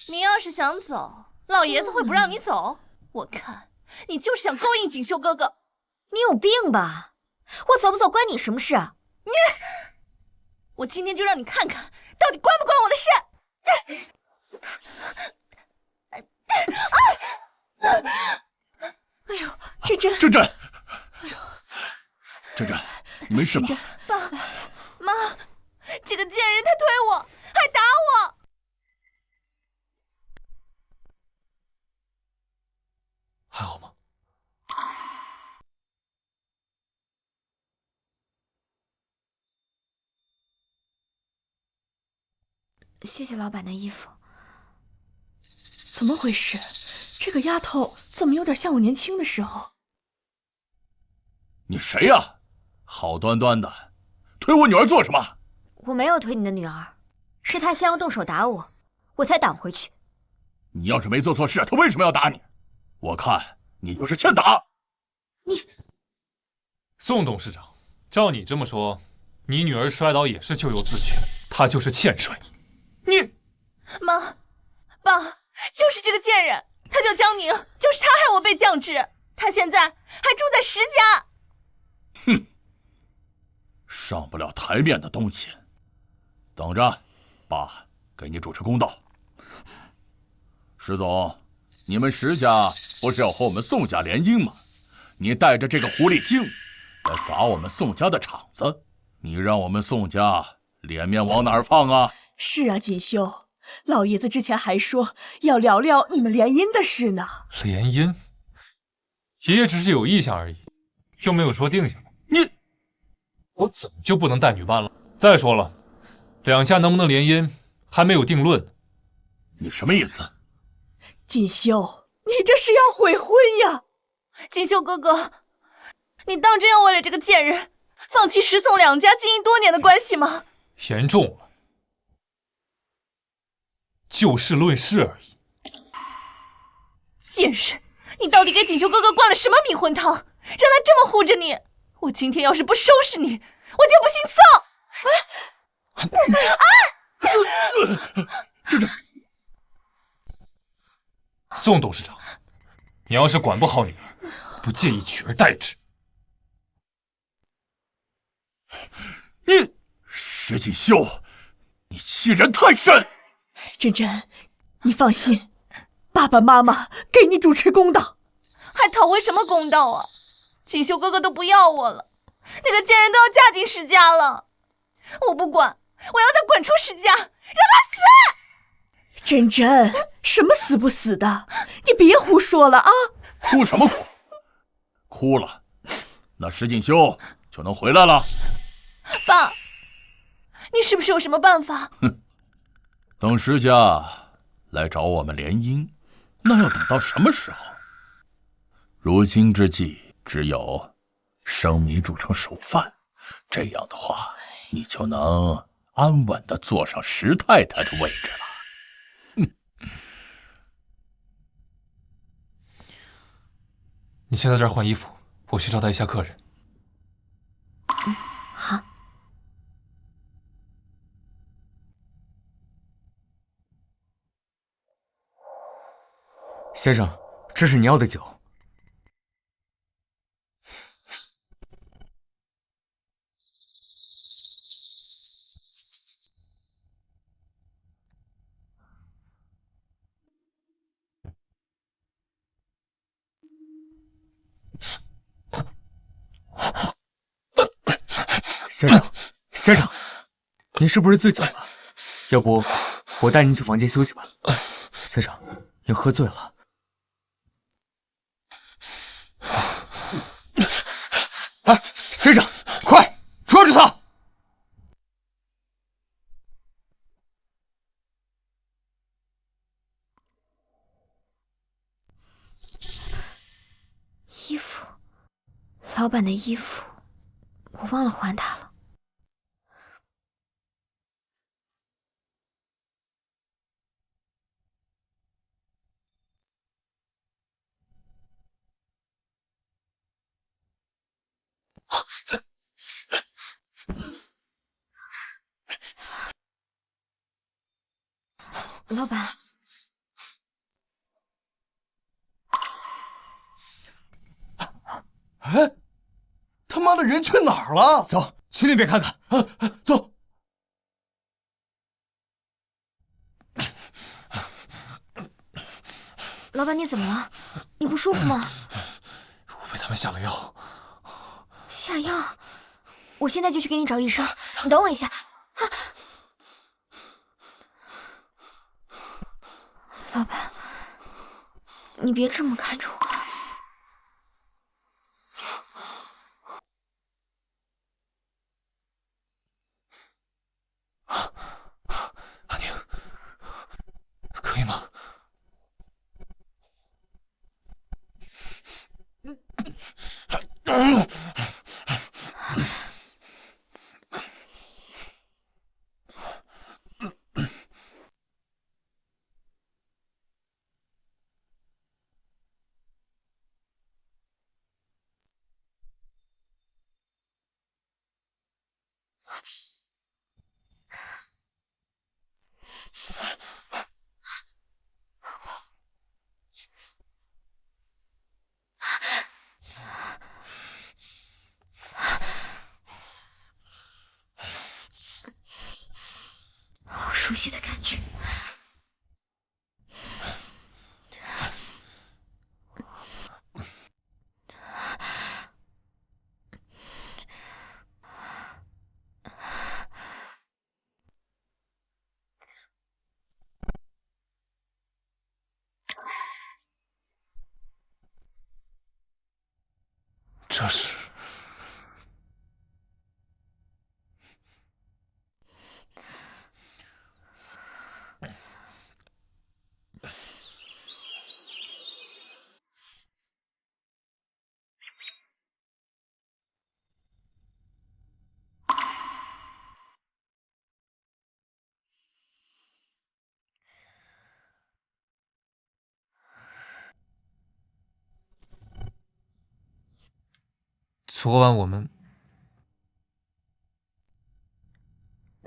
你要是想走，老爷子会不让你走？我看你就是想勾引锦绣哥哥。你有病吧？我走不走关你什么事啊？我今天就让你看看，到底关不关我的事！哎呦，真真，真真，哎呦，真真，你没事吧？爸妈，这个贱人他推我，还打我。还好吗？谢谢老板的衣服。怎么回事？这个丫头怎么有点像我年轻的时候？你谁呀？好端端的，推我女儿做什么？我没有推你的女儿，是她先要动手打我，我才挡回去。你要是没做错事，她为什么要打你？我看你就是欠打。宋董事长，照你这么说，你女儿摔倒也是咎由自取，她就是欠摔。你，妈，爸，就是这个贱人，她叫江宁，就是她害我被降职，她现在还住在石家。哼，上不了台面的东西。等着，爸给你主持公道。石总，你们石家不是要和我们宋家联姻吗？你带着这个狐狸精来砸我们宋家的场子，你让我们宋家脸面往哪儿放啊？是啊，锦绣，老爷子之前还说要聊聊你们联姻的事呢。联姻？爷爷只是有意向而已，又没有说定下来。我怎么就不能带女伴了？再说了，两家能不能联姻还没有定论。你什么意思？锦绣，你这是要悔婚呀！锦绣哥哥，你当真要为了这个贱人放弃石宋两家经营多年的关系吗？严重了，就事论事而已。贱人，你到底给锦绣哥哥灌了什么迷魂汤，让他这么护着你？我今天要是不收拾你，我就不姓宋！宋董事长，你要是管不好女儿，不介意取而代之。你石锦绣，你欺人太甚！珍珍，你放心，爸爸妈妈给你主持公道。还讨回什么公道啊？锦绣哥哥都不要我了，那个贱人都要嫁进石家了，我不管，我要他滚出石家，让他死！珍珍，什么死不死的？你别胡说了啊！哭什么哭？哭了，那石锦绣就能回来了。爸，你是不是有什么办法？哼，等石家来找我们联姻，那要等到什么时候？如今之计，只有生米煮成熟饭，这样的话，你就能安稳地坐上石太太的位置了。你先在这儿换衣服，我去招待一下客人。好。先生，这是你要的酒。先生，您是不是醉酒了？要不我带您去房间休息吧。先生，您喝醉了。哎，先生，快抓住他！衣服，老板的衣服，我忘了还他了。老板，哎，他妈的人去哪儿了？走，去那边看看。走。老板，你怎么了？你不舒服吗？我被他们下了药。下药？我现在就去给你找医生。你等我一下。老板，你别这么看着我。阿宁，可以吗？熟悉的感觉。这是昨晚我们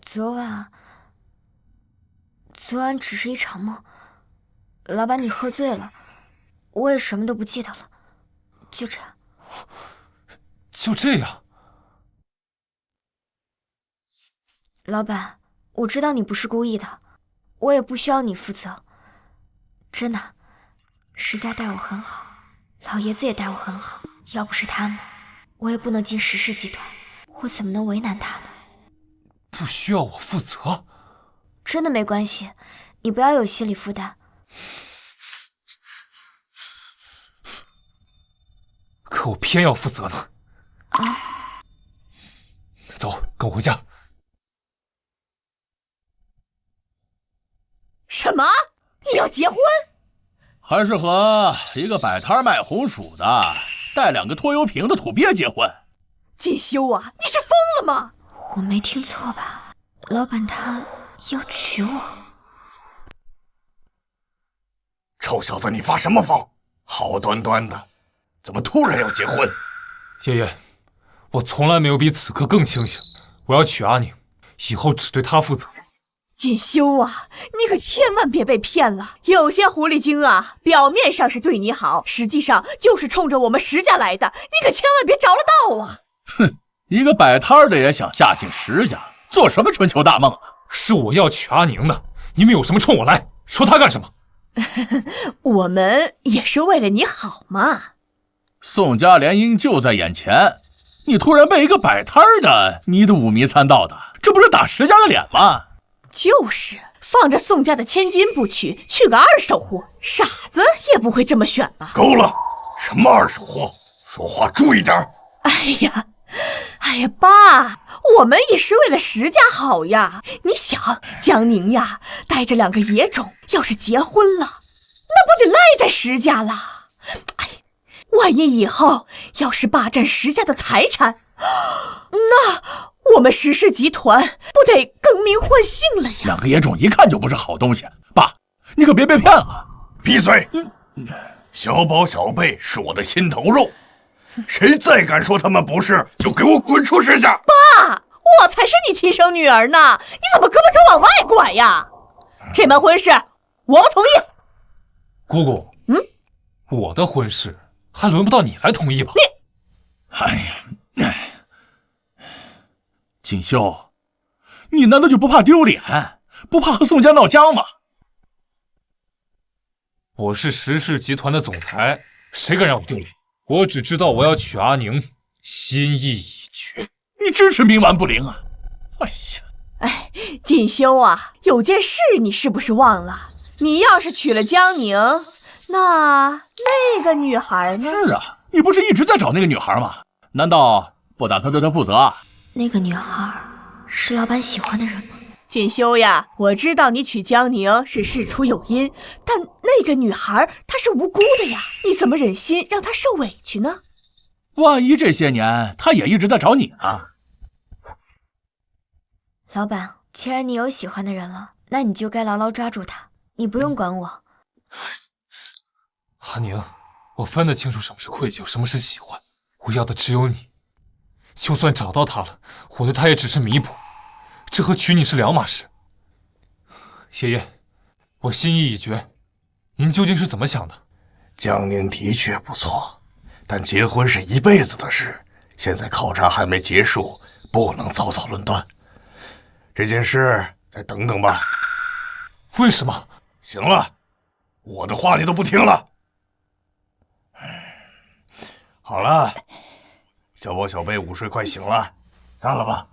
昨晚只是一场梦。老板，你喝醉了，我也什么都不记得了，就这样。就这样。老板，我知道你不是故意的，我也不需要你负责。真的，石家待我很好，老爷子也待我很好，要不是他们，我也不能进石氏集团，我怎么能为难他呢？不需要我负责？真的没关系，你不要有心理负担。可我偏要负责呢。啊！走，跟我回家。什么？你要结婚？还是和一个摆摊卖红薯的、带2个拖油瓶的土鳖结婚？锦绣啊，你是疯了吗？我没听错吧？老板他要娶我？臭小子，你发什么疯？好端端的，怎么突然要结婚？爷爷，我从来没有比此刻更清醒。我要娶阿宁，以后只对她负责。锦绣啊，你可千万别被骗了。有些狐狸精啊，表面上是对你好，实际上就是冲着我们石家来的。你可千万别着了道啊！哼，一个摆摊的也想嫁进石家，做什么春秋大梦啊？是我要娶阿宁的，你们有什么冲我来，说他干什么？我们也是为了你好嘛。宋家联姻就在眼前，你突然被一个摆摊的迷得五迷三道的，这不是打石家的脸吗？就是放着宋家的千金不娶，娶个二手货，傻子也不会这么选吧？够了，什么二手货，说话注意点。哎呀，爸，我们也是为了石家好呀。你想，江宁呀，带着2个野种，要是结婚了，那不得赖在石家了？哎，万一以后要是霸占石家的财产，那我们石氏集团不得更名换姓了呀？2个野种一看就不是好东西，爸，你可别被骗了。闭嘴！小宝小贝是我的心头肉，谁再敢说他们不是，就给我滚出石家！爸，我才是你亲生女儿呢，你怎么胳膊肘往外拐呀？这门婚事我不同意。姑姑，我的婚事还轮不到你来同意吧？锦绣，你难道就不怕丢脸，不怕和宋家闹僵吗？我是石氏集团的总裁，谁敢让我丢脸？我只知道我要娶阿宁，心意已决。你真是冥顽不灵啊！锦绣啊，有件事你是不是忘了？你要是娶了江宁，那个女孩呢？是啊，你不是一直在找那个女孩吗？难道不打算对她负责啊？那个女孩是老板喜欢的人吗？锦绣呀，我知道你娶江宁是事出有因，但那个女孩她是无辜的呀，你怎么忍心让她受委屈呢？万一这些年她也一直在找你呢？老板，既然你有喜欢的人了，那你就该牢牢抓住他，你不用管我。阿宁，我分得清楚什么是愧疚，什么是喜欢，我要的只有你。就算找到他了，我对他也只是弥补，这和娶你是两码事。爷爷，我心意已决，您究竟是怎么想的？江宁的确不错，但结婚是一辈子的事，现在考察还没结束，不能草草论断。这件事再等等吧。为什么？行了，我的话你都不听了。好了，小宝小贝午睡快醒了，散了吧。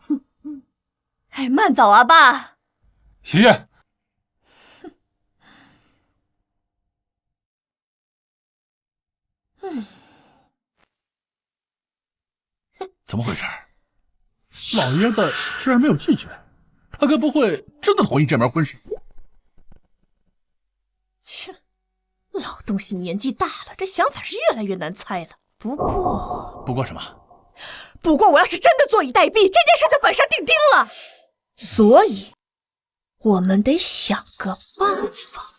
哎，慢走啊，爸。爷爷。怎么回事？老爷子居然没有拒绝，他该不会真的同意这门婚事？切，老东西年纪大了，这想法是越来越难猜了。不过什么？不过我要是真的坐以待毙，这件事就板上钉钉了。所以，我们得想个办法。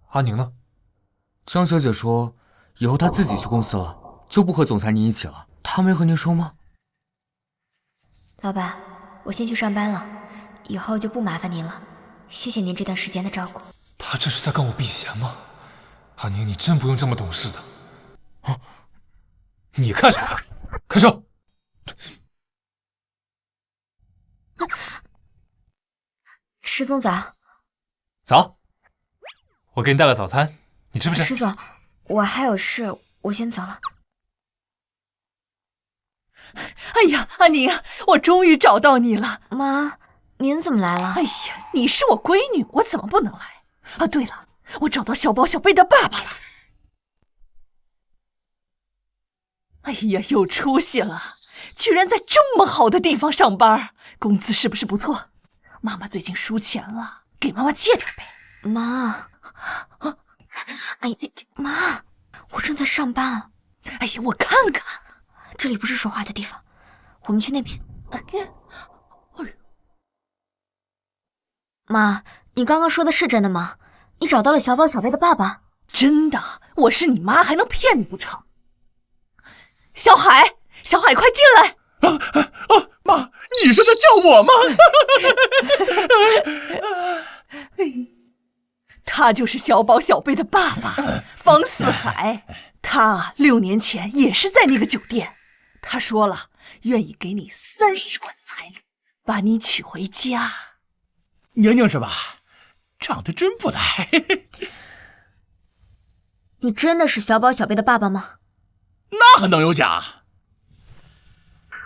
阿宁呢？江小姐说，以后她自己去公司了，就不和总裁您一起了。她没和您说吗？老板，我先去上班了，以后就不麻烦您了。谢谢您这段时间的照顾。他这是在跟我避嫌吗？阿宁，你真不用这么懂事的。啊！你看什么看？开车！石总早。早。我给你带了早餐，你吃不吃？石总，我还有事，我先走了。哎呀，阿宁，我终于找到你了。妈，您怎么来了？哎呀，你是我闺女，我怎么不能来？啊，对了，我找到小宝小贝的爸爸了。哎呀，有出息了，居然在这么好的地方上班，工资是不是不错？妈妈最近输钱了，给妈妈借点呗。妈，哎呀，妈，我正在上班。哎呀，我看看，这里不是说话的地方，我们去那边。妈，你刚刚说的是真的吗？你找到了小宝小贝的爸爸？真的，我是你妈，还能骗你不成？小海，小海，快进来！妈，你是在叫我吗？他就是小宝小贝的爸爸，方四海。他6年前也是在那个酒店，他说了愿意给你30万彩礼，把你娶回家。宁宁是吧？长得真不赖。你真的是小宝小贝的爸爸吗？那还能有假？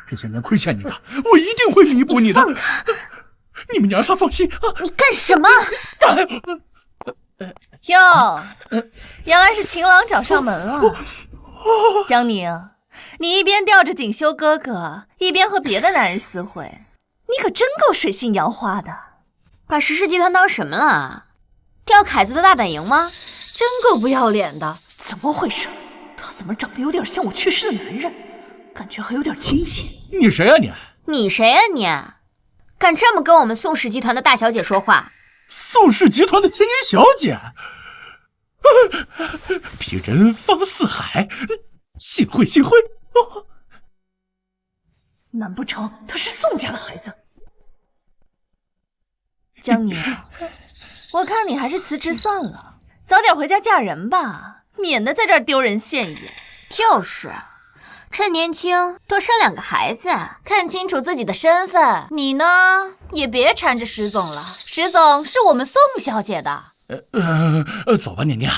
这些年亏欠你的，我一定会弥补你的。放开！你们娘仨放心啊！你干什么？哟，原来是情郎找上门了。江宁，你一边吊着锦绣哥哥，一边和别的男人私会，你可真够水性杨花的。把石氏集团当什么了？钓凯子的大本营吗？真够不要脸的！怎么回事？他怎么长得有点像我去世的男人？感觉还有点亲切。你谁啊你？你谁啊你？敢这么跟我们宋氏集团的大小姐说话？宋氏集团的青衣小姐，鄙人方四海，幸会幸会。难不成他是宋家的孩子？江宁，我看你还是辞职算了，早点回家嫁人吧，免得在这儿丢人现眼。就是，趁年轻多生2个孩子，看清楚自己的身份。你呢，也别缠着石总了，石总是我们宋小姐的。走吧，宁宁，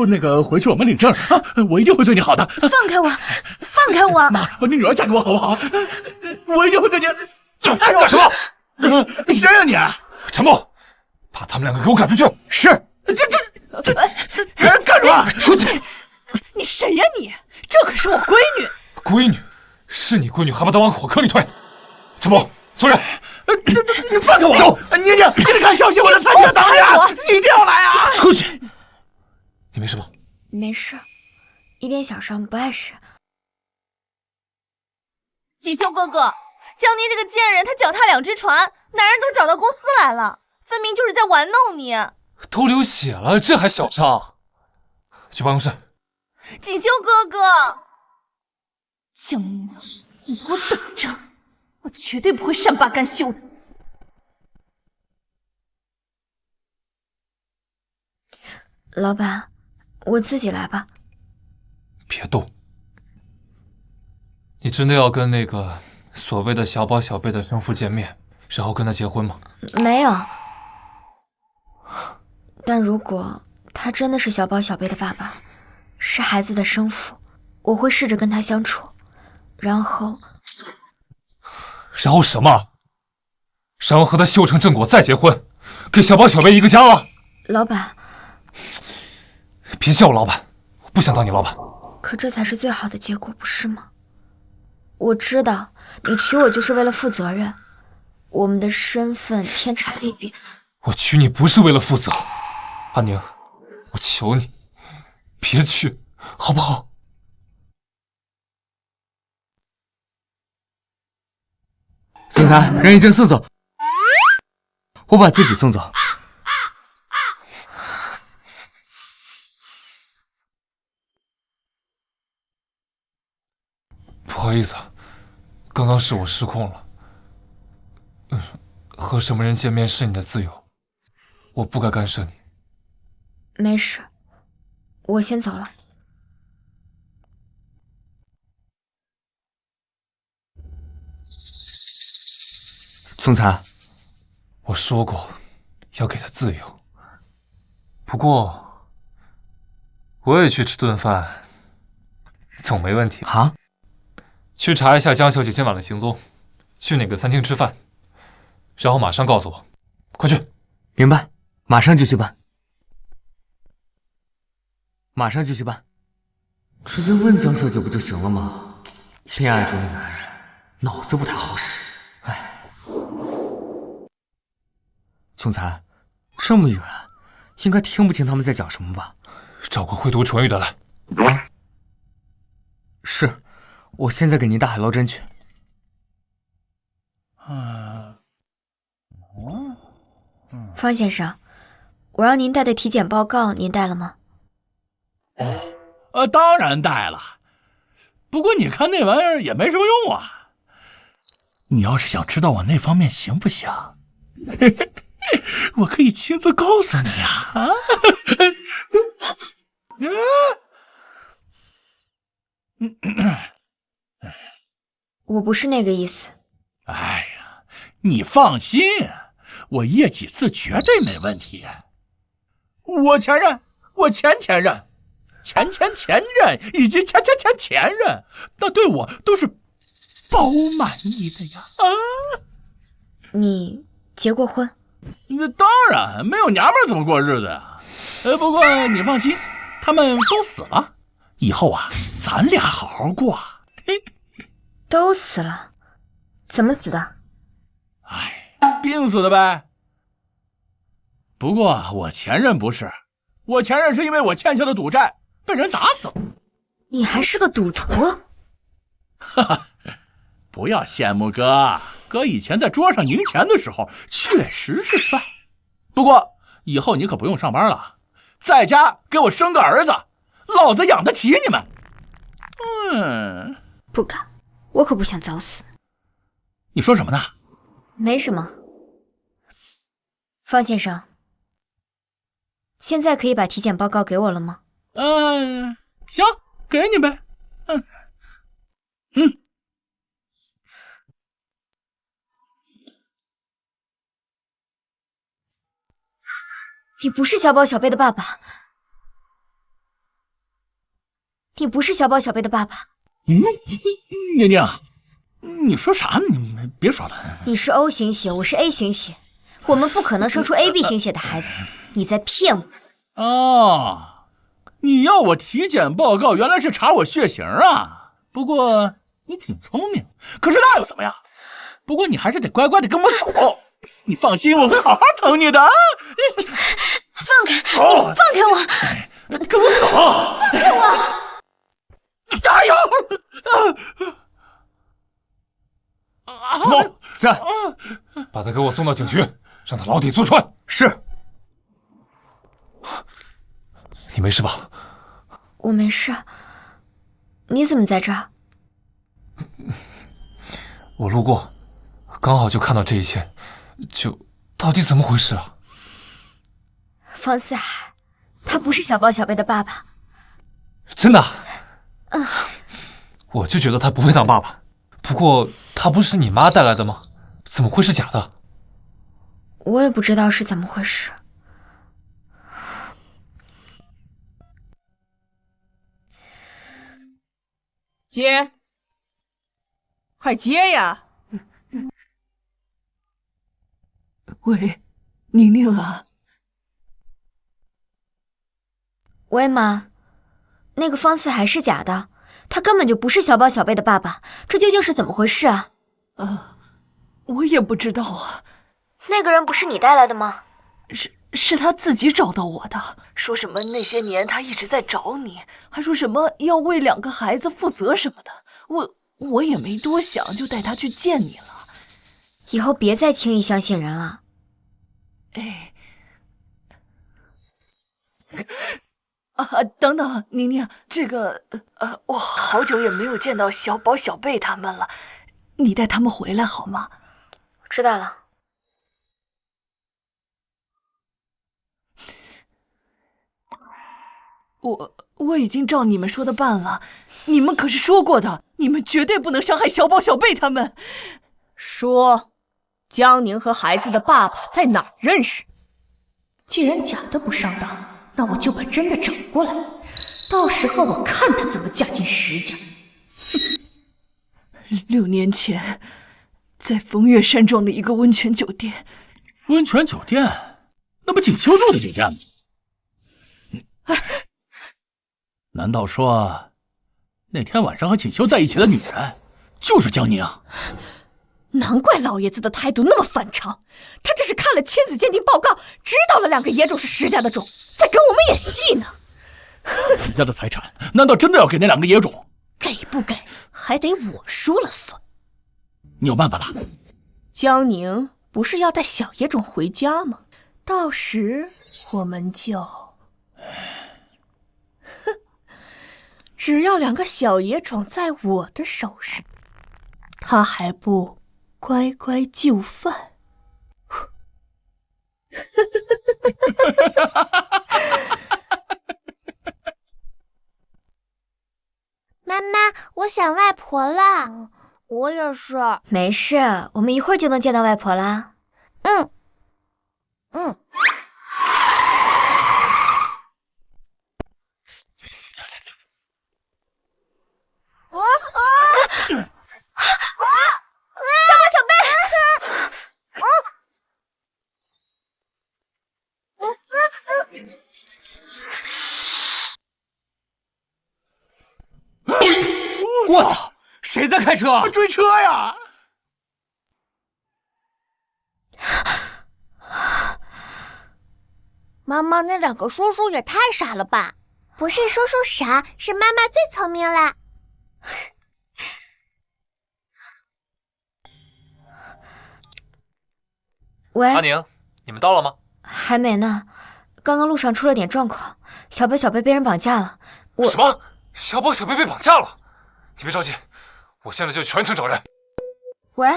那个回去我们领证啊，我一定会对你好的。放开我，放开我！妈，你女儿嫁给我好不好？我一定会对你。干什么？谁呀你？沉默！把他们2个给我赶出去！是。这干什么？出去！你谁呀你？这可是我闺女。闺女？是你闺女，还把她往火坑里推？沉默！送人！你放开我！走！宁宁，记得看小心我的残缺党呀！你一定要来啊！出去！你没事吧？没事，一点小伤，不碍事。锦绣哥哥，江宁这个贱人，他脚踏2只船，男人都找到公司来了，分明就是在玩弄你。都流血了，这还小伤？去办公室。锦绣哥哥，江宁，你给我等着，我绝对不会善罢甘休的。老板，我自己来吧。别动。你真的要跟那个所谓的小宝小贝的生父见面，然后跟他结婚吗？没有。但如果他真的是小宝小贝的爸爸，是孩子的生父，我会试着跟他相处，然后什么？然后和他修成正果再结婚，给小宝小贝一个家了。老板，别叫我老板，我不想当你老板。可这才是最好的结果，不是吗？我知道你娶我就是为了负责任，我们的身份天差地别。我娶你不是为了负责，阿宁，我求你，别去，好不好？总裁，人已经送走，我把自己送走。不好意思，刚刚是我失控了。和什么人见面是你的自由，我不该干涉你。没事，我先走了。总裁，我说过要给他自由，不过我也去吃顿饭，总没问题啊？去查一下江小姐今晚的行踪，去哪个餐厅吃饭，然后马上告诉我，快去。明白，马上就去办。马上就去办。直接问江小姐不就行了吗？恋爱中的男人脑子不太好使。哎，总裁，这么远，应该听不清他们在讲什么吧？找个会读唇语的来。啊，是，我现在给您打海捞针去。方先生，我让您带的体检报告您带了吗？当然带了。不过你看那玩意儿也没什么用啊。你要是想知道我那方面行不行，我可以亲自告诉你呀。我不是那个意思。哎呀，你放心，我验几次绝对没问题。我前任，我前任，前任以及前任，那对我都是包满意的呀。你结过婚？那当然，没有娘们怎么过日子呀？不过你放心，他们都死了，以后啊，咱俩好好过。都死了？怎么死的？病死的呗。不过我前任不是，我前任是因为我欠下的赌债被人打死了。你还是个赌徒？哈哈，不要羡慕哥，哥以前在桌上赢钱的时候确实是帅。不过以后你可不用上班了，在家给我生个儿子，老子养得起你们。不敢，我可不想早死。你说什么呢？没什么。方先生，现在可以把体检报告给我了吗？行，给你呗。你不是小宝小贝的爸爸。你不是小宝小贝的爸爸。宁宁，你说啥呢？你别耍了。你是 O 型血，我是 A 型血，我们不可能生出 AB 型血的孩子。你在骗我。你要我体检报告，原来是查我血型啊。不过你挺聪明，可是那又怎么样？不过你还是得乖乖的跟我走。你放心，我会好好疼你的啊！放开！放开我！跟我走！放开我！加油！陈某在，把他给我送到警局，让他牢底坐穿。是。你没事吧？我没事。你怎么在这儿？我路过，刚好就看到这一切。到底怎么回事啊？方四海，他不是小宝小贝的爸爸。真的？我就觉得他不配当爸爸。不过他不是你妈带来的吗？怎么会是假的？我也不知道是怎么回事。接，快接呀！喂，宁宁啊。喂，妈，那个方四海是假的，他根本就不是小宝小贝的爸爸，这究竟是怎么回事啊？我也不知道啊。那个人不是你带来的吗？是他自己找到我的，说什么那些年他一直在找你，还说什么要为2个孩子负责什么的。我也没多想，就带他去见你了。以后别再轻易相信人了。哎，等等，宁宁，这个我好久也没有见到小宝、小贝他们了，你带他们回来好吗？知道了。我已经照你们说的办了，你们可是说过的，你们绝对不能伤害小宝、小贝他们。说，江宁和孩子的爸爸在哪儿认识？既然假的不上当，那我就把真的找过来，到时候我看他怎么嫁进石家。6年前，在风月山庄的一个温泉酒店。温泉酒店？那不锦绣住的酒店吗？难道说，那天晚上和锦绣在一起的女人就是江宁？难怪老爷子的态度那么反常，他这是看了亲子鉴定报告，知道了2个野种是石家的种，在跟我们演戏呢。石家的财产难道真的要给那2个野种？给不给，还得我说了算。你有办法了？江宁不是要带小野种回家吗？到时我们就……只要2个小野种在我的手上，他还不乖乖就范？妈妈，我想外婆了。我也是。没事，我们一会儿就能见到外婆啦。嗯。小宝、小贝！我操！谁在开车？追车呀！妈妈，那2个叔叔也太傻了吧！不是叔叔傻，是妈妈最聪明了。喂，阿宁，你们到了吗？还没呢，刚刚路上出了点状况，小宝、小贝被人绑架了。什么？小宝、小贝被绑架了？你别着急，我现在就全城找人。喂，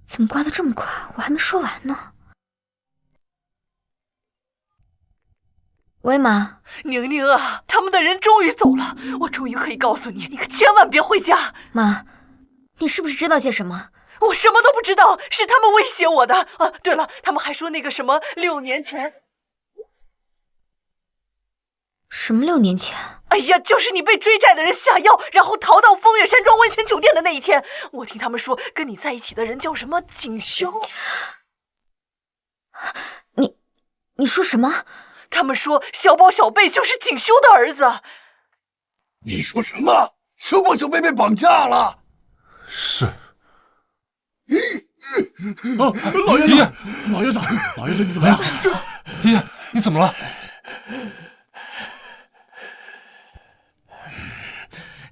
怎么挂得这么快？我还没说完呢。喂，妈。宁宁啊，他们的人终于走了，我终于可以告诉你，你可千万别回家。妈，你是不是知道些什么？我什么都不知道，是他们威胁我的。对了，他们还说那个什么6年前。什么6年前？哎呀，就是你被追债的人下药，然后逃到风月山庄温泉酒店的那一天。我听他们说，跟你在一起的人叫什么锦绣。你说什么？他们说小宝、小贝就是锦绣的儿子。你说什么？小宝、小贝被绑架了？是。老爷子，老爷子，你怎么样？爷爷，你怎么了？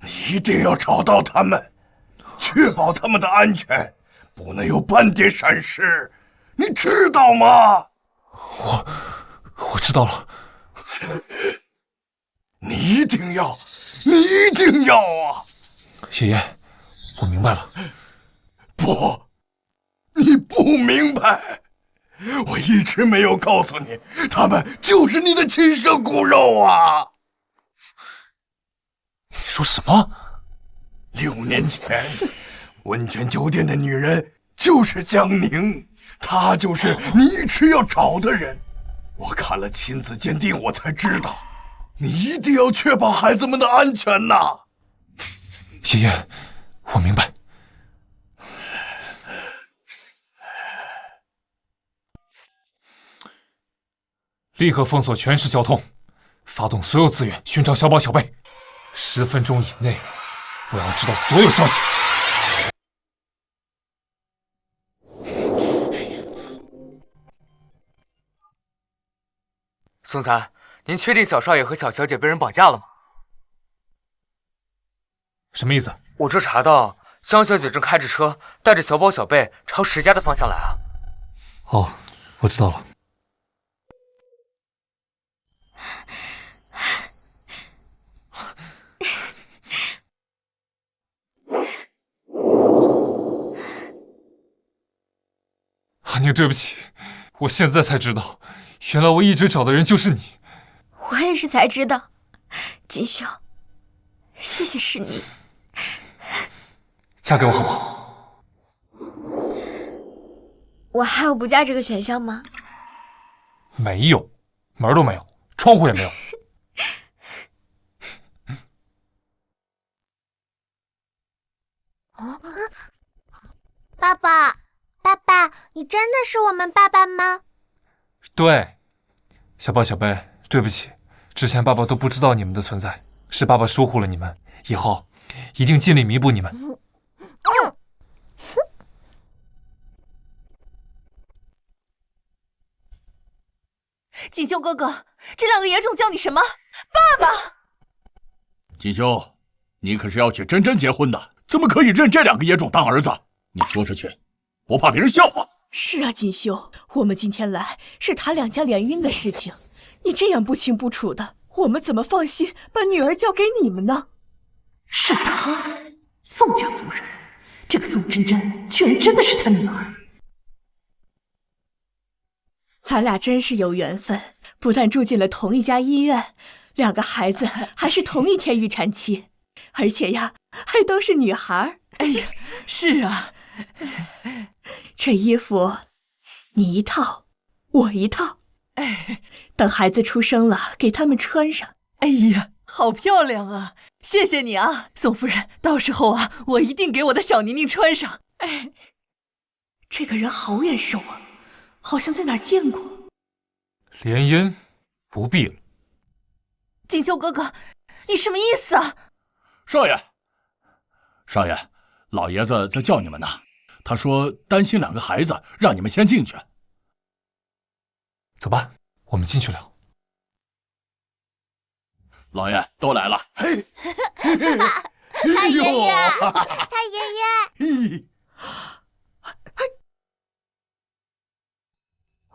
你一定要找到他们，确保他们的安全，不能有半点闪失，你知道吗？我知道了。你一定要啊！爷爷，我明白了。不，你不明白。我一直没有告诉你，他们就是你的亲生骨肉啊！你说什么？6年前，温泉酒店的女人就是江宁，她就是你一直要找的人。我看了亲子鉴定，我才知道，你一定要确保孩子们的安全呐。爷爷，我明白。立刻封锁全市交通，发动所有资源寻找小宝小贝。10分钟以内，我要知道所有消息。总裁，您确定小少爷和小小姐被人绑架了吗？什么意思？我这查到江小姐正开着车，带着小宝小贝朝石家的方向来啊。哦，我知道了。阿宁，对不起，我现在才知道，原来我一直找的人就是你。我也是才知道，锦绣，谢谢是你。嫁给我好不好？我还有不嫁这个选项吗？没有，门都没有，窗户也没有。爸爸，爸爸，你真的是我们爸爸吗？对，小宝小贝，对不起，之前爸爸都不知道你们的存在，是爸爸疏忽了你们，以后一定尽力弥补你们。锦绣哥哥，这2个野种叫你什么？爸爸！锦绣，你可是要娶真真结婚的，怎么可以认这2个野种当儿子？你说出去，不怕别人笑话？是啊，锦绣，我们今天来是谈2家联姻的事情，你这样不清不楚的，我们怎么放心把女儿交给你们呢？是她，宋家夫人，这个宋真真居然真的是她女儿。咱俩真是有缘分，不但住进了同一家医院，2个孩子还是同一天预产期，而且呀，还都是女孩。哎呀，是啊，这衣服你一套，我一套。等孩子出生了，给他们穿上。哎呀，好漂亮啊！谢谢你啊，宋夫人，到时候啊，我一定给我的小宁宁穿上。这个人好眼熟啊，好像在哪儿见过。联姻不必了。锦绣哥哥，你什么意思啊？少爷，少爷，老爷子在叫你们呢。他说担心2个孩子，让你们先进去。走吧，我们进去聊。老爷都来了。嘿，太爷爷，太爷爷。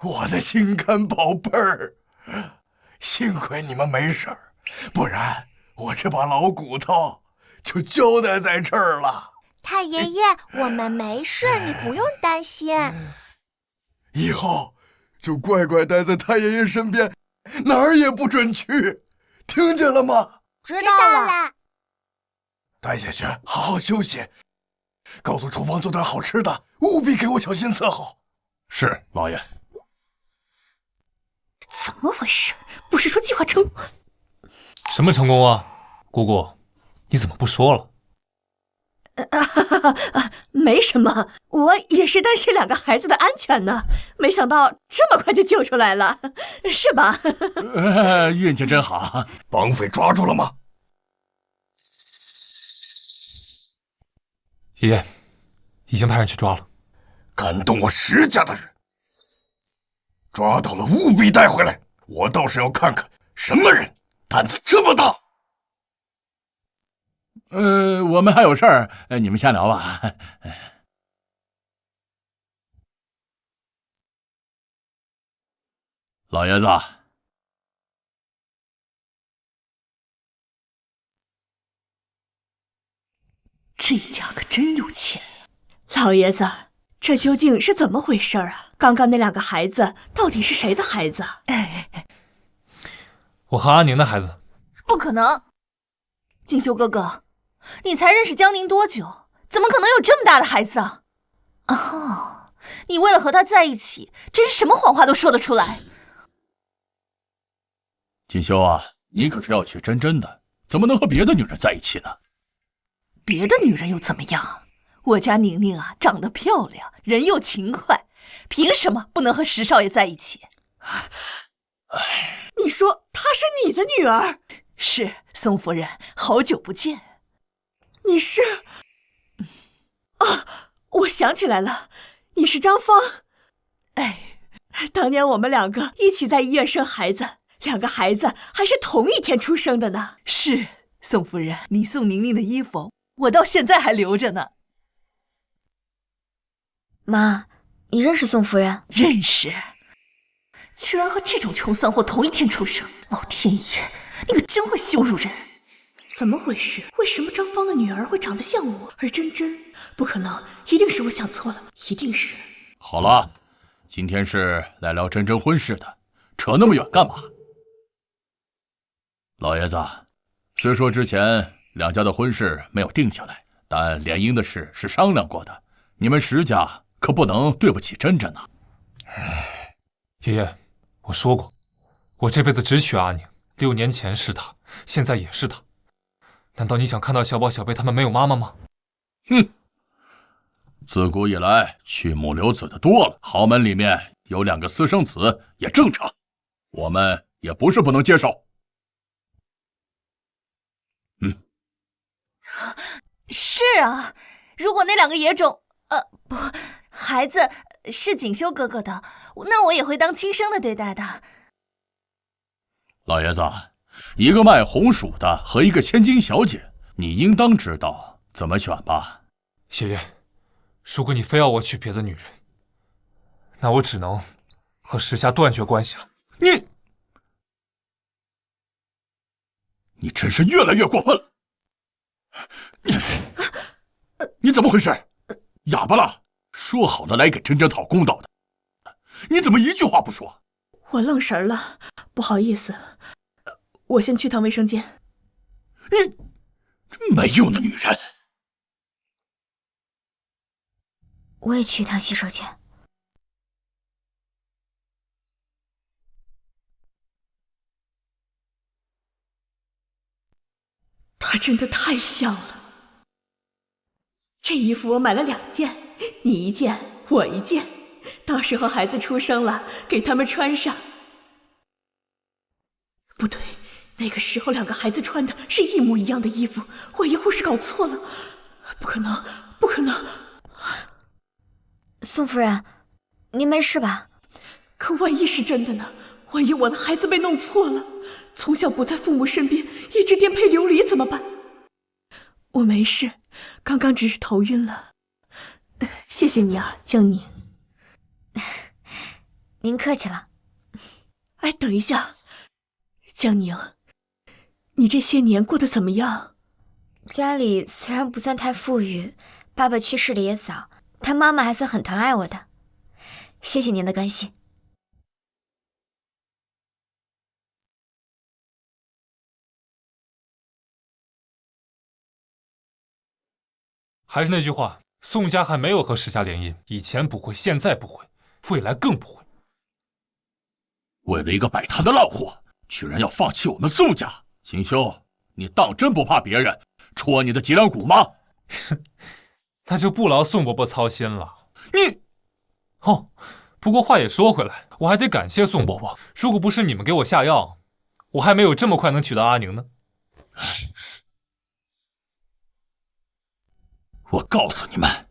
我的心肝宝贝儿，幸亏你们没事儿，不然我这把老骨头就交代在这儿了。太爷爷，我们没事，你不用担心。以后就乖乖待在太爷爷身边，哪儿也不准去，听见了吗？知道了。待下去，好好休息。告诉厨房做点好吃的，务必给我小心伺候。是，老爷。怎么回事？不是说计划成功？什么成功啊？姑姑，你怎么不说了？没什么，我也是担心2个孩子的安全呢，没想到这么快就救出来了，是吧？运气真好。绑匪抓住了吗？爷爷，已经派人去抓了。敢动我石家的人，抓到了务必带回来，我倒是要看看什么人胆子这么大。我们还有事儿，你们先聊吧。老爷子，这家可真有钱。老爷子，这究竟是怎么回事啊？刚刚那2个孩子到底是谁的孩子？我和阿宁的孩子。不可能。锦绣哥哥，你才认识江宁多久？怎么可能有这么大的孩子啊？哦，你为了和他在一起，真是什么谎话都说得出来。锦绣啊，你可是要娶真真的，怎么能和别的女人在一起呢？别的女人又怎么样？我家宁宁啊，长得漂亮，人又勤快，凭什么不能和石少爷在一起？你说她是你的女儿？是，宋夫人，好久不见。你是？啊，我想起来了，你是张芳。哎，当年我们两个一起在医院生孩子，2个孩子还是同一天出生的呢。是，宋夫人，你送宁宁的衣服，我到现在还留着呢。妈，你认识宋夫人？认识。居然和这种穷酸货同一天出生，老天爷，你可真会羞辱人！怎么回事？为什么张芳的女儿会长得像我，而真真不可能？一定是我想错了，一定是。好了，今天是来聊真真婚事的，扯那么远干嘛？老爷子，虽说之前两家的婚事没有定下来，但联姻的事是商量过的，你们石家可不能对不起真真呐。爷爷，我说过，我这辈子只娶阿宁，6年前是她，现在也是她。难道你想看到小宝、小贝他们没有妈妈吗？哼！自古以来，娶母留子的多了，豪门里面有2个私生子也正常，我们也不是不能接受。是啊，如果那2个野种，不，孩子是锦绣哥哥的，那我也会当亲生的对待的。老爷子，一个卖红薯的和一个千金小姐，你应当知道怎么选吧？爷爷，如果你非要我娶别的女人，那我只能和石家断绝关系了。你真是越来越过分了！你怎么回事？哑巴了？说好了来给真真讨公道的，你怎么一句话不说？我愣神了，不好意思，我先去趟卫生间。你没用的女人！我也去一趟洗手间。她真的太像了。这衣服我买了2件，你1件，我1件。到时候孩子出生了，给他们穿上。不对，那个时候2个孩子穿的是一模一样的衣服，我医护士搞错了，不可能，不可能！宋夫人，您没事吧？可万一是真的呢？万一我的孩子被弄错了，从小不在父母身边，一直颠沛流离怎么办？我没事，刚刚只是头晕了。谢谢你啊，江宁。您客气了。哎，等一下，江宁，你这些年过得怎么样？家里虽然不算太富裕，爸爸去世的也早，但妈妈还算很疼爱我的。谢谢您的关心。还是那句话，宋家还没有和石家联姻，以前不会，现在不会，未来更不会。为了一个摆摊的烂货，居然要放弃我们宋家！锦绣，你当真不怕别人戳你的脊梁骨吗？那就不劳宋伯伯操心了。哦，不过话也说回来，我还得感谢宋伯伯，如果不是你们给我下药，我还没有这么快能娶到阿宁呢。我告诉你们，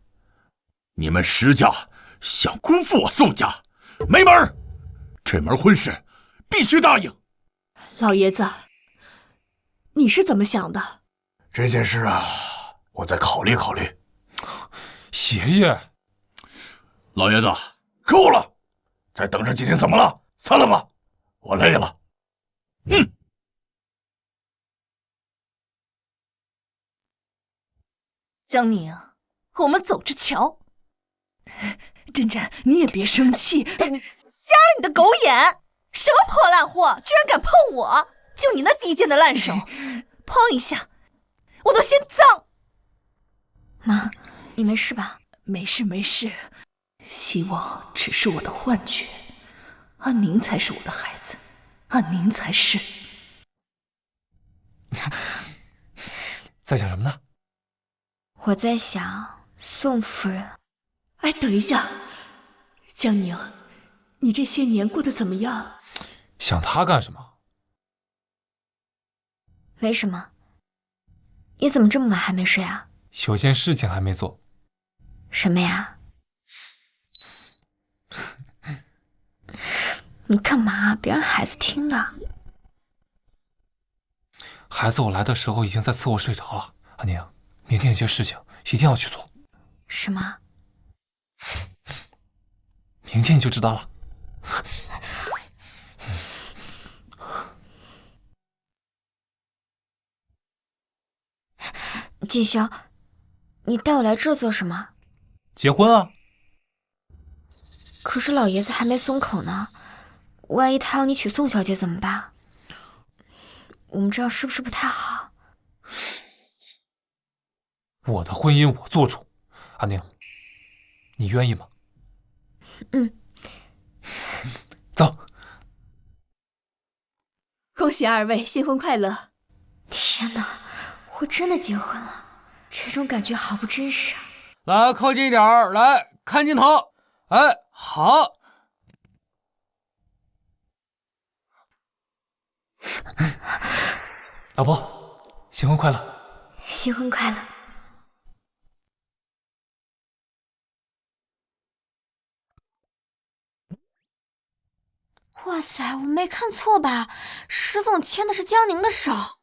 你们石家想辜负我宋家，没门儿！这门婚事必须答应。老爷子，你是怎么想的？这件事啊，我再考虑考虑。爷爷，老爷子，够了！再等上几天怎么了？散了吧，我累了。江宁，我们走着瞧。真真，你也别生气，瞎了你的狗眼！什么破烂货，居然敢碰我！就你那低贱的烂手，碰一下，我都嫌脏。妈，你没事吧？没事没事，希望只是我的幻觉。安宁才是我的孩子，安宁才是。在想什么呢？我在想宋夫人。哎，等一下，江宁，你这些年过得怎么样？想她干什么？没什么。你怎么这么晚还没睡啊？有件事情还没做。什么呀？你干嘛？别让孩子听的。孩子，我来的时候已经在侧卧睡着了。安宁，明天有件事情一定要去做。什么？明天你就知道了。锦绣，你带我来这做什么？结婚啊！可是老爷子还没松口呢，万一他要你娶宋小姐怎么办？我们这样是不是不太好？我的婚姻我做主，安宁，你愿意吗？嗯。走。恭喜二位新婚快乐！天哪，我真的结婚了，这种感觉好不真实啊！来，靠近一点儿，来看镜头。哎，好。老婆，新婚快乐！新婚快乐！哇塞，我没看错吧？石总牵的是江宁的手。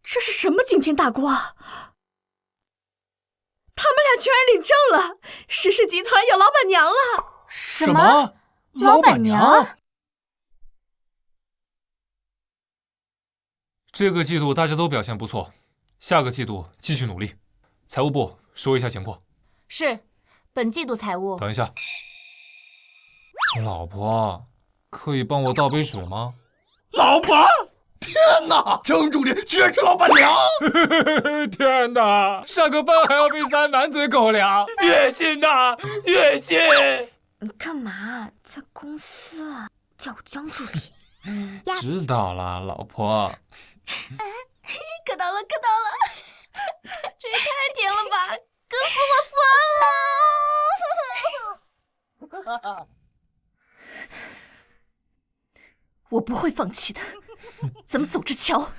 这是什么惊天大瓜？他们俩居然领证了，石氏集团有老板娘了！什么？老板娘？这个季度大家都表现不错，下个季度继续努力。财务部说一下情况。是，本季度财务。等一下，老婆，可以帮我倒杯水吗？老婆，天哪，江助理居然是老板娘！天哪，上个班还要被塞满嘴狗粮，月薪呐，月薪！你干嘛在公司啊？叫我江助理。知道了，老婆。可到了，可到了！这也太甜了吧，哥死我酸了！我不会放弃的，咱们走着瞧。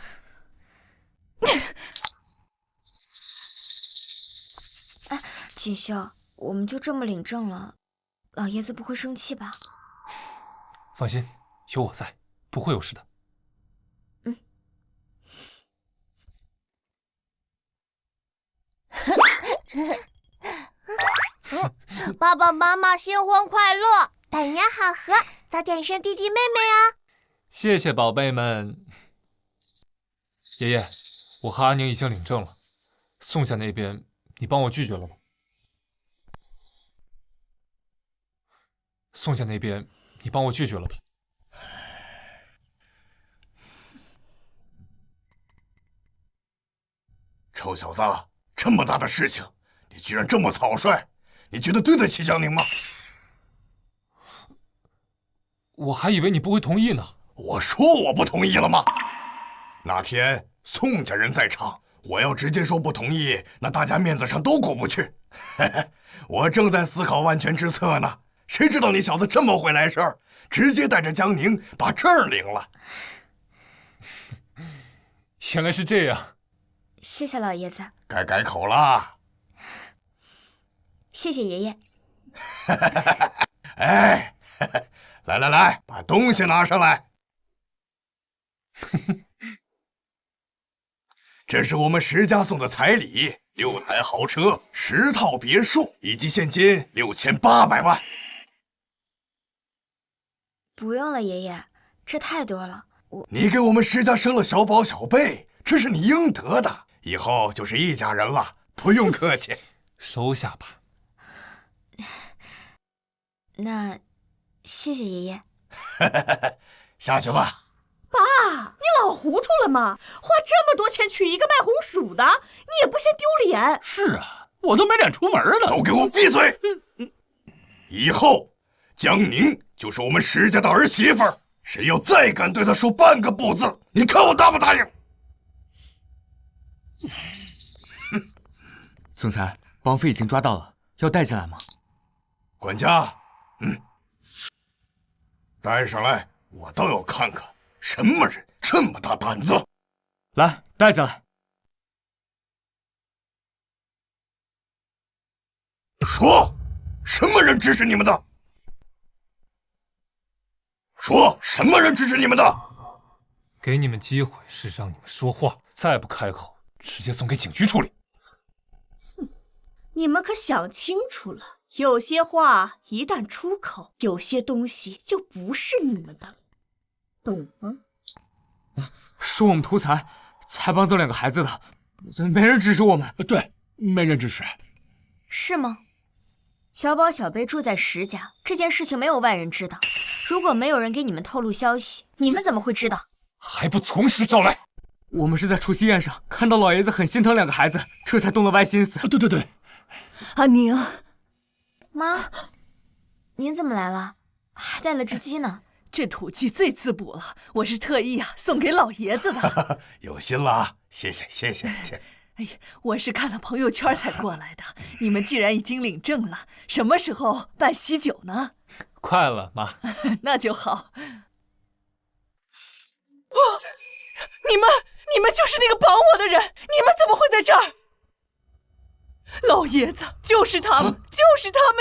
哎，锦绣，我们就这么领证了，老爷子不会生气吧？放心，有我在，不会有事的。爸爸妈妈新婚快乐，百年好合，早点生弟弟妹妹啊！谢谢宝贝们。爷爷，我和阿宁已经领证了，宋家那边你帮我拒绝了吗？宋家那边你帮我拒绝了吧？臭小子，这么大的事情，你居然这么草率，你觉得对得起江宁吗？我还以为你不会同意呢。我说我不同意了吗？那天宋家人在场，我要直接说不同意，那大家面子上都过不去。我正在思考万全之策呢，谁知道你小子这么会来事儿，直接带着江宁把证领了。原来是这样。谢谢老爷子。该改口了。谢谢爷爷。哎，来，把东西拿上来。这是我们石家送的彩礼，6台豪车，10套别墅，以及现金6800万。不用了，爷爷，这太多了。你给我们石家生了小宝小贝，这是你应得的，以后就是一家人了，不用客气。收下吧。那，谢谢爷爷。下去吧。爸，你老糊涂了吗？花这么多钱娶一个卖红薯的，你也不嫌丢脸？是啊，我都没脸出门了。都给我闭嘴！以后江宁就是我们石家的儿媳妇儿，谁要再敢对她说半个不字，你看我答不答应？总裁，绑匪已经抓到了，要带进来吗？管家，带上来，我倒要看看什么人这么大胆子。来，带进来。说，什么人指使你们的？说，什么人指使你们的？给你们机会是让你们说话，再不开口，直接送给警局处理。你们可想清楚了，有些话一旦出口，有些东西就不是你们的了，懂吗？说我们图财，才帮走2个孩子的，没人指使我们。对，没人指使。是吗？小宝、小贝住在石家，这件事情没有外人知道。如果没有人给你们透露消息，你们怎么会知道？还不从实招来！我们是在除夕宴上看到老爷子很心疼2个孩子，这才动了歪心思。对，阿宁，妈，您怎么来了？还带了只鸡呢。这土鸡最滋补了，我是特意送给老爷子的。有心了啊，谢谢。哎呀，我是看了朋友圈才过来的。你们既然已经领证了，什么时候办喜酒呢？快了，妈。那就好。你们就是那个绑我的人，你们怎么会在这儿？老爷子，就是他们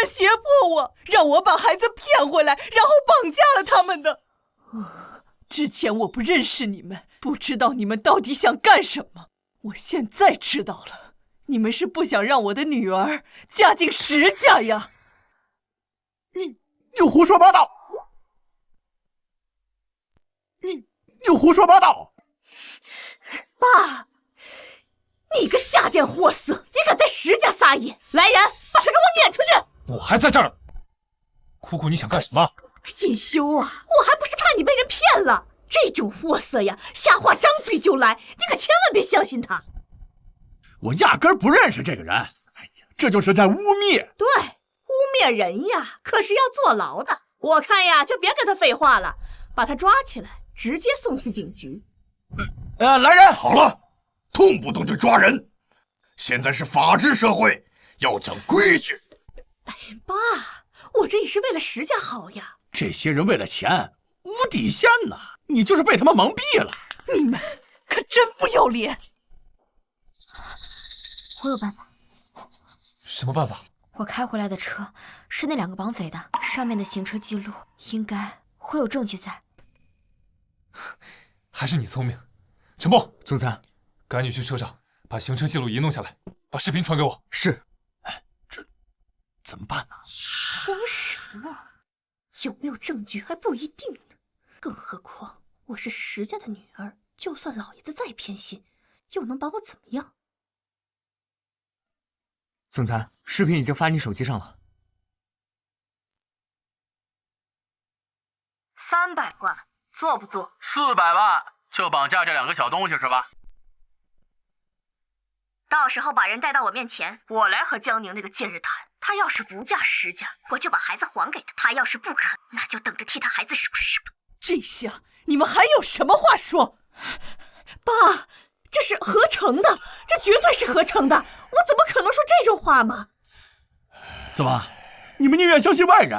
胁迫我，让我把孩子骗回来，然后绑架了他们的。之前我不认识你们，不知道你们到底想干什么。我现在知道了，你们是不想让我的女儿嫁进石家呀！你胡说八道！你胡说八道！爸，你个下贱货色，也敢在石家撒野！来人，把他给我撵出去！我还在这儿。姑姑，你想干什么？锦绣啊，我还不是怕你被人骗了。这种货色呀，瞎话张嘴就来，你可千万别相信他。我压根儿不认识这个人，哎呀，这就是在污蔑。对，污蔑人呀，可是要坐牢的。我看呀，就别跟他废话了，把他抓起来，直接送去警局。来人！好了，动不动就抓人，现在是法治社会，要讲规矩。哎，爸，我这也是为了石家好呀。这些人为了钱无底线呐，你就是被他们蒙蔽了。你们可真不要脸！我有办法。什么办法？我开回来的车是那2个绑匪的，上面的行车记录应该会有证据在。还是你聪明。陈默，总裁，赶紧去车上把行车记录仪弄下来，把视频传给我。是。哎，这怎么办呢？说什么？有没有证据还不一定呢。更何况我是石家的女儿，就算老爷子再偏心，又能把我怎么样？总裁，视频已经发你手机上了。300万，做不做？400万就绑架这2个小东西是吧？到时候把人带到我面前，我来和江宁那个贱人谈。他要是不嫁石家，我就把孩子还给他；他要是不肯，那就等着替他孩子收拾吧。这下你们还有什么话说？爸，这是合成的，这绝对是合成的，我怎么可能说这种话嘛？怎么，你们宁愿相信外人，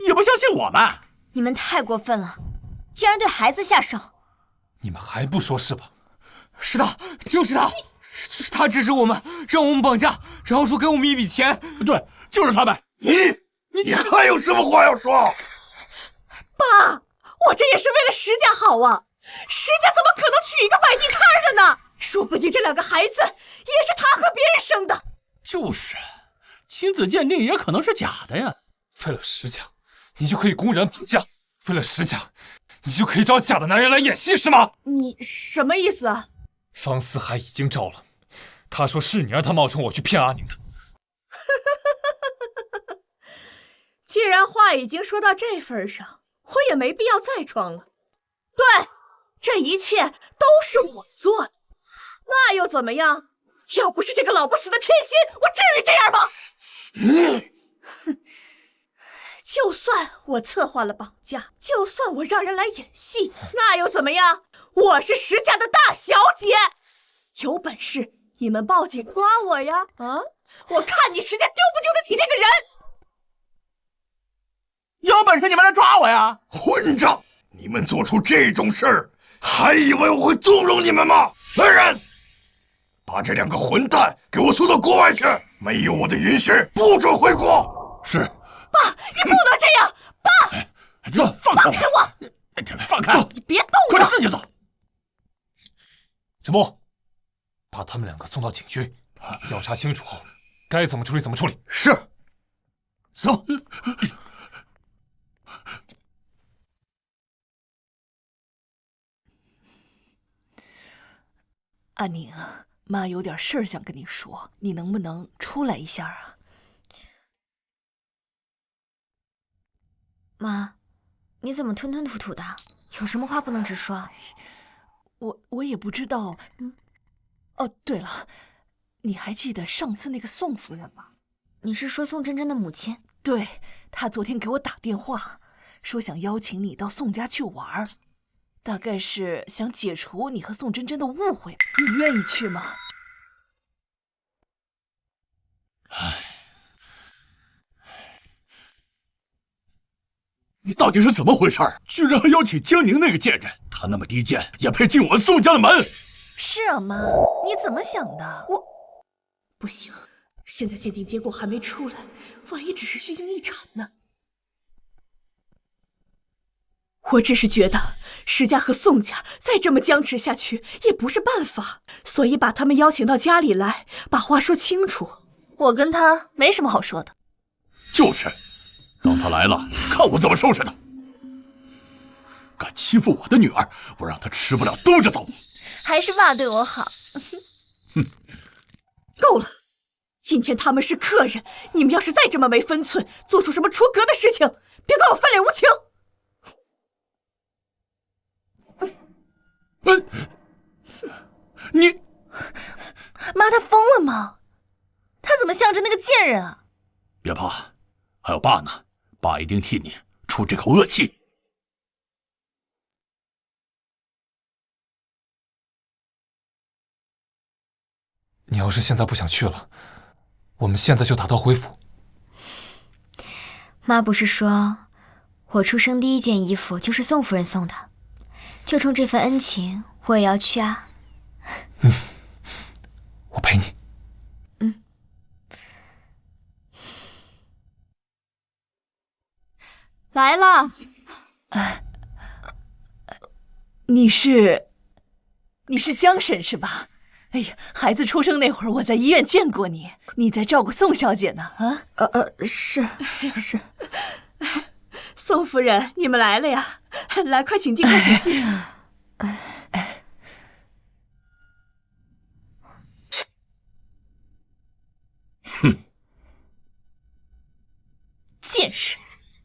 也不相信我们？你们太过分了，竟然对孩子下手！你们还不说是吧？是他，就是他，是他指使我们，让我们绑架，然后说给我们一笔钱。对，就是他们。你还有什么话要说？爸，我这也是为了石家好啊！石家怎么可能娶一个摆地摊的呢？说不定这2个孩子也是他和别人生的。就是，亲子鉴定也可能是假的呀。为了石家，你就可以公然绑架；为了石家，你就可以找假的男人来演戏是吗？你什么意思啊？方思海已经招了，他说是你让他冒充我去骗阿宁的。既然话已经说到这份上，我也没必要再装了。对，这一切都是我做的，那又怎么样？要不是这个老不死的偏心，我至于这样吗？哼！就算我策划了绑架，就算我让人来演戏，那又怎么样？我是石家的大小姐，有本事你们报警抓我呀！啊，我看你石家丢不丢得起这个人？有本事你们来抓我呀！混账！你们做出这种事儿，还以为我会纵容你们吗？来人，把这2个混蛋给我送到国外去！没有我的允许，不准回国！是。爸，你不能这样！爸，走，放开我！放开！你别动我！快点自己走。陈默，把他们2个送到警局，调查清楚后，该怎么处理怎么处理。是。走。阿宁，妈有点事儿想跟你说，你能不能出来一下啊？妈，你怎么吞吞吐吐的？有什么话不能直说？我也不知道。哦，对了，你还记得上次那个宋夫人吗？你是说宋真真的母亲？对，她昨天给我打电话，说想邀请你到宋家去玩，大概是想解除你和宋真真的误会。你愿意去吗？你到底是怎么回事？居然还邀请江宁那个贱人，她那么低贱，也配进我们宋家的门？是啊，妈，你怎么想的？不行，现在鉴定结果还没出来，万一只是虚惊一场呢？我只是觉得石家和宋家再这么僵持下去也不是办法，所以把他们邀请到家里来，把话说清楚。我跟他没什么好说的。就是。等他来了，看我怎么收拾他！敢欺负我的女儿，我让他吃不了兜着走。还是爸对我好。哼，够了！今天他们是客人，你们要是再这么没分寸，做出什么出格的事情，别怪我翻脸无情。你，妈，他疯了吗？他怎么向着那个贱人啊？别怕，还有爸呢。爸一定替你出这口恶气。你要是现在不想去了，我们现在就打道回府。妈不是说，我出生第一件衣服就是宋夫人送的，就冲这份恩情，我也要去啊。我陪你。来了，你是江婶是吧？哎呀，孩子出生那会儿我在医院见过你，你在照顾宋小姐呢啊？是。宋夫人，你们来了呀！来，快请进，快请进。哼，贱人！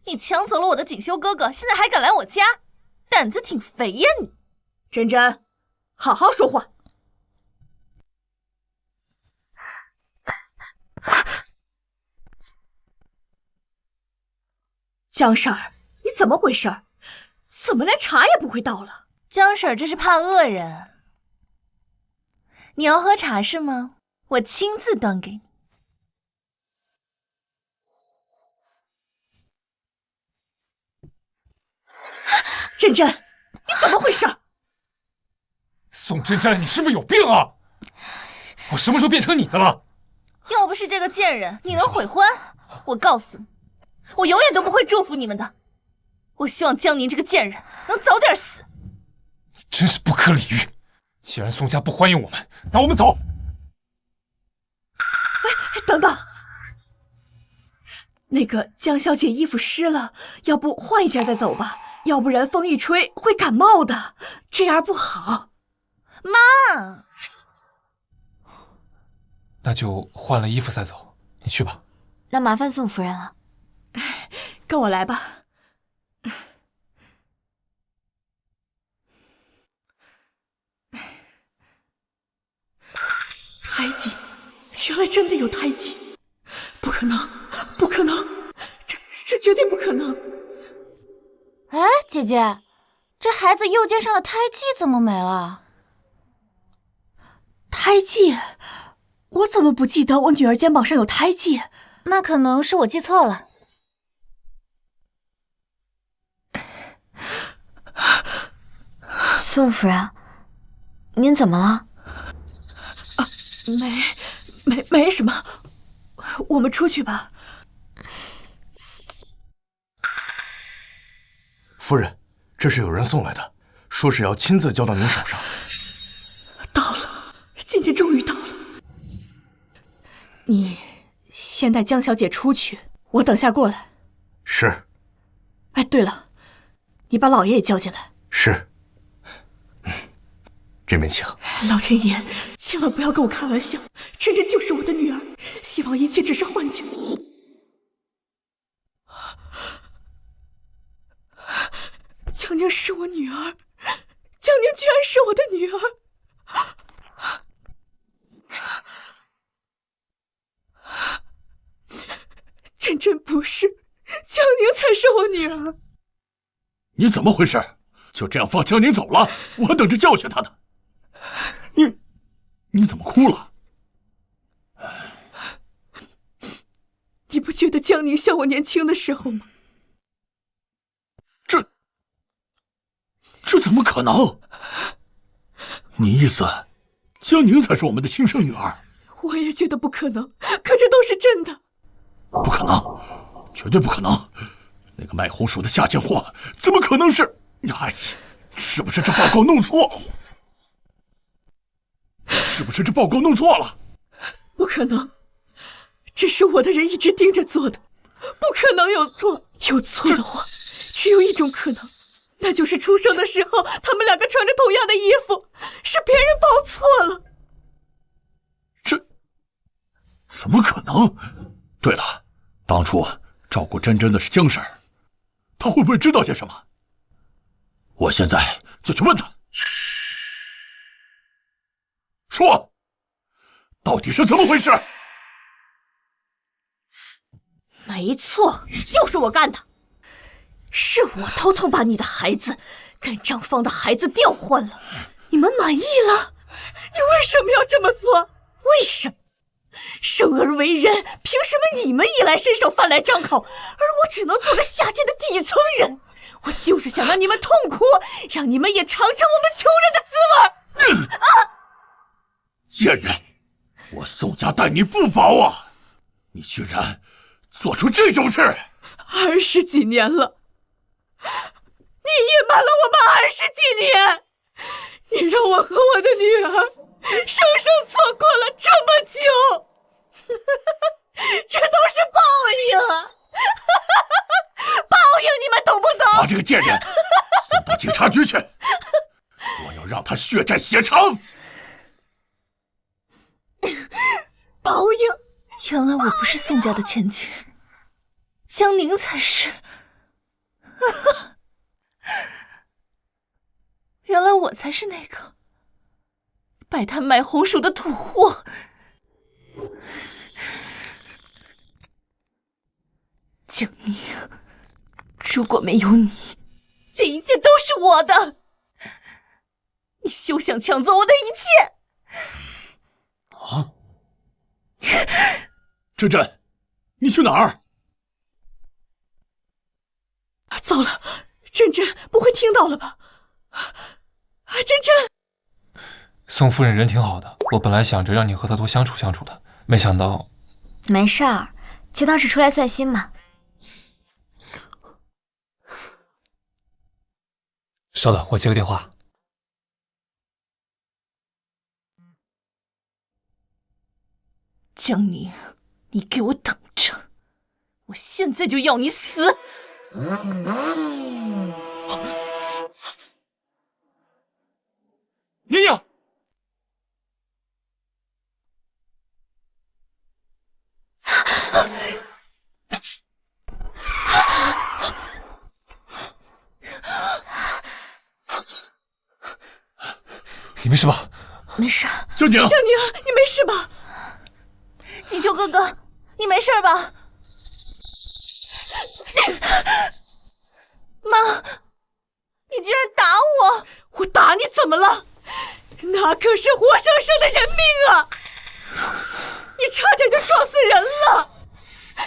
你抢走了我的锦绣哥哥，现在还敢来我家，胆子挺肥呀你！真真，好好说话。江婶儿，你怎么回事？怎么连茶也不会倒了？江婶儿这是怕饿人。你要喝茶是吗？我亲自端给你。真真，你怎么回事？宋真真，你是不是有病啊？我什么时候变成你的了？要不是这个贱人，你能悔婚？我告诉你，我永远都不会祝福你们的。我希望江宁这个贱人能早点死。真是不可理喻！既然宋家不欢迎我们，那我们走。哎，等等，那个江小姐衣服湿了，要不换一件再走吧？要不然风一吹会感冒的，这样不好。妈，那就换了衣服再走，你去吧。那麻烦宋夫人了。跟我来吧。胎记，原来真的有胎记，不可能，不可能，这绝对不可能！哎，姐姐，这孩子右肩上的胎记怎么没了？胎记？我怎么不记得我女儿肩膀上有胎记？那可能是我记错了。宋夫人，您怎么了？没什么，我们出去吧。夫人，这是有人送来的，说是要亲自交到您手上。到了，今天终于到了。你先带江小姐出去，我等下过来。是。哎，对了，你把老爷也叫进来。是。这边请。老天爷，千万不要跟我开玩笑，真真就是我的女儿，希望一切只是幻觉。江宁是我女儿，江宁居然是我的女儿。真真不是，江宁才是我女儿。你怎么回事？就这样放江宁走了？我等着教训他呢。你怎么哭了？你不觉得江宁像我年轻的时候吗？这怎么可能？你意思，江宁才是我们的亲生女儿？我也觉得不可能，可这都是真的。不可能，绝对不可能！那个卖红薯的下贱货，怎么可能是？哎，是不是这报告弄错了？是不是这报告弄错了？不可能，这是我的人一直盯着做的，不可能有错。有错的话，只有一种可能，那就是出生的时候他们两个穿着同样的衣服，是别人包错了。这怎么可能？对了，当初照顾珍珍的是江婶儿，她会不会知道些什么？我现在就去问她。说，到底是怎么回事？没错，就是我干的，是我偷偷把你的孩子跟张芳的孩子调换了。你们满意了？你为什么要这么做？为什么？生而为人，凭什么你们衣来伸手饭来张口，而我只能做个下贱的底层人？我就是想让你们痛苦，让你们也尝尝我们穷人的滋味。贱人，我宋家待你不薄啊！你居然做出这种事！20几年了，你隐瞒了我们20几年，你让我和我的女儿生生错过了这么久，这都是报应啊！报应，你们懂不懂？把这个贱人送到警察局去，我要让他血债血偿。报应！原来我不是宋家的千金，江宁才是。原来我才是那个摆摊卖红薯的土货。江宁，如果没有你，这一切都是我的。你休想抢走我的一切！啊！珍珍，你去哪儿？糟了，珍珍不会听到了吧？珍珍，宋夫人人挺好的，我本来想着让你和她多相处相处的，没想到。没事儿，就当是出来散心嘛。稍等，我接个电话。江宁，你给我等着！我现在就要你死！娘娘，你没事吧？没事。江宁，江宁，你没事吧？锦绣哥哥，你没事吧？妈，你居然打我！我打你怎么了？那可是活生生的人命啊！你差点就撞死人了，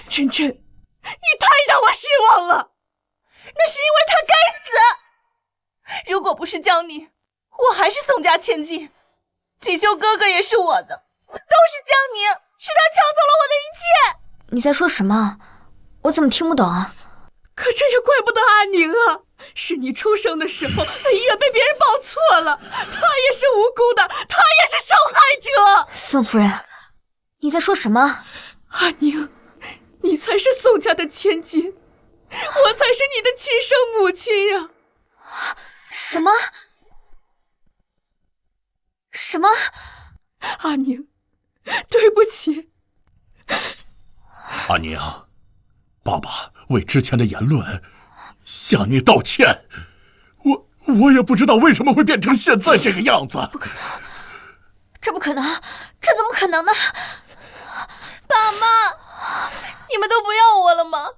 真真，你太让我失望了。那是因为他该死。如果不是江宁，我还是宋家千金。锦绣哥哥也是我的，都是江宁，是他抢走了我的一切。你在说什么？我怎么听不懂？可这也怪不得阿宁啊，是你出生的时候在医院被别人报错了，他也是无辜的，他也是受害者。宋夫人，你在说什么？阿宁，你才是宋家的千金，我才是你的亲生母亲呀！什么？什么？阿宁，对不起。阿宁，爸爸为之前的言论向你道歉。我也不知道为什么会变成现在这个样子。不可能，这不可能，这怎么可能呢？爸妈，你们都不要我了吗？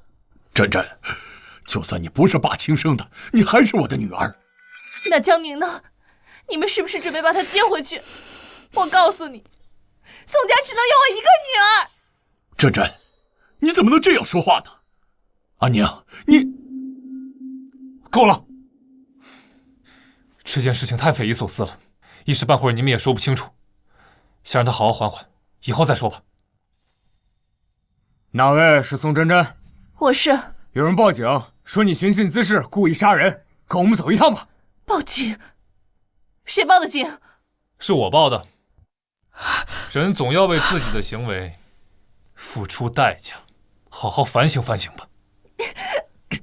珍珍，就算你不是爸亲生的，你还是我的女儿。那江宁呢？你们是不是准备把她接回去？我告诉你，宋家只能有我一个女儿。珍珍，你怎么能这样说话呢？阿宁，你够了！这件事情太匪夷所思了，一时半会儿你们也说不清楚，先让他好好缓缓，以后再说吧。哪位是宋珍珍？我是。有人报警说你寻衅滋事，故意杀人，跟我们走一趟吧。报警？谁报的警？是我报的。人总要为自己的行为付出代价，好好反省反省吧。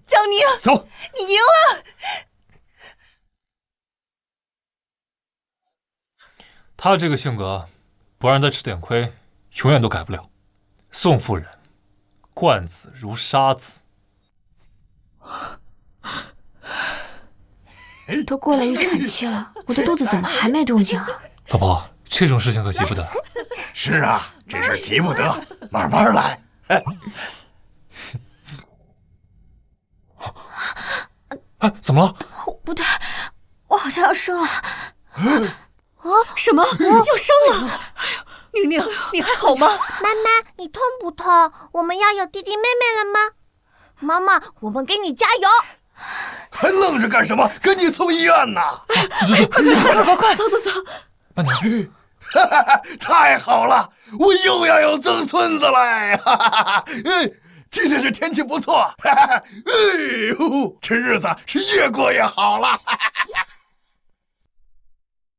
江宁，走，你赢了。他这个性格，不让他吃点亏，永远都改不了。宋夫人，惯子如杀子。都过了预产期了，我的肚子怎么还没动静啊？老婆，这种事情可急不得。是啊，这事急不得，慢慢来。哎，怎么了？不对，我好像要生了。什么？要生了？宁宁，你还好吗？妈妈，你痛不痛？我们要有弟弟妹妹了吗？妈妈，我们给你加油！还愣着干什么？赶紧送医院呐！快，走！慢点。太好了，我又要有曾孙子了！今天这天气不错，这日子是越过越好了。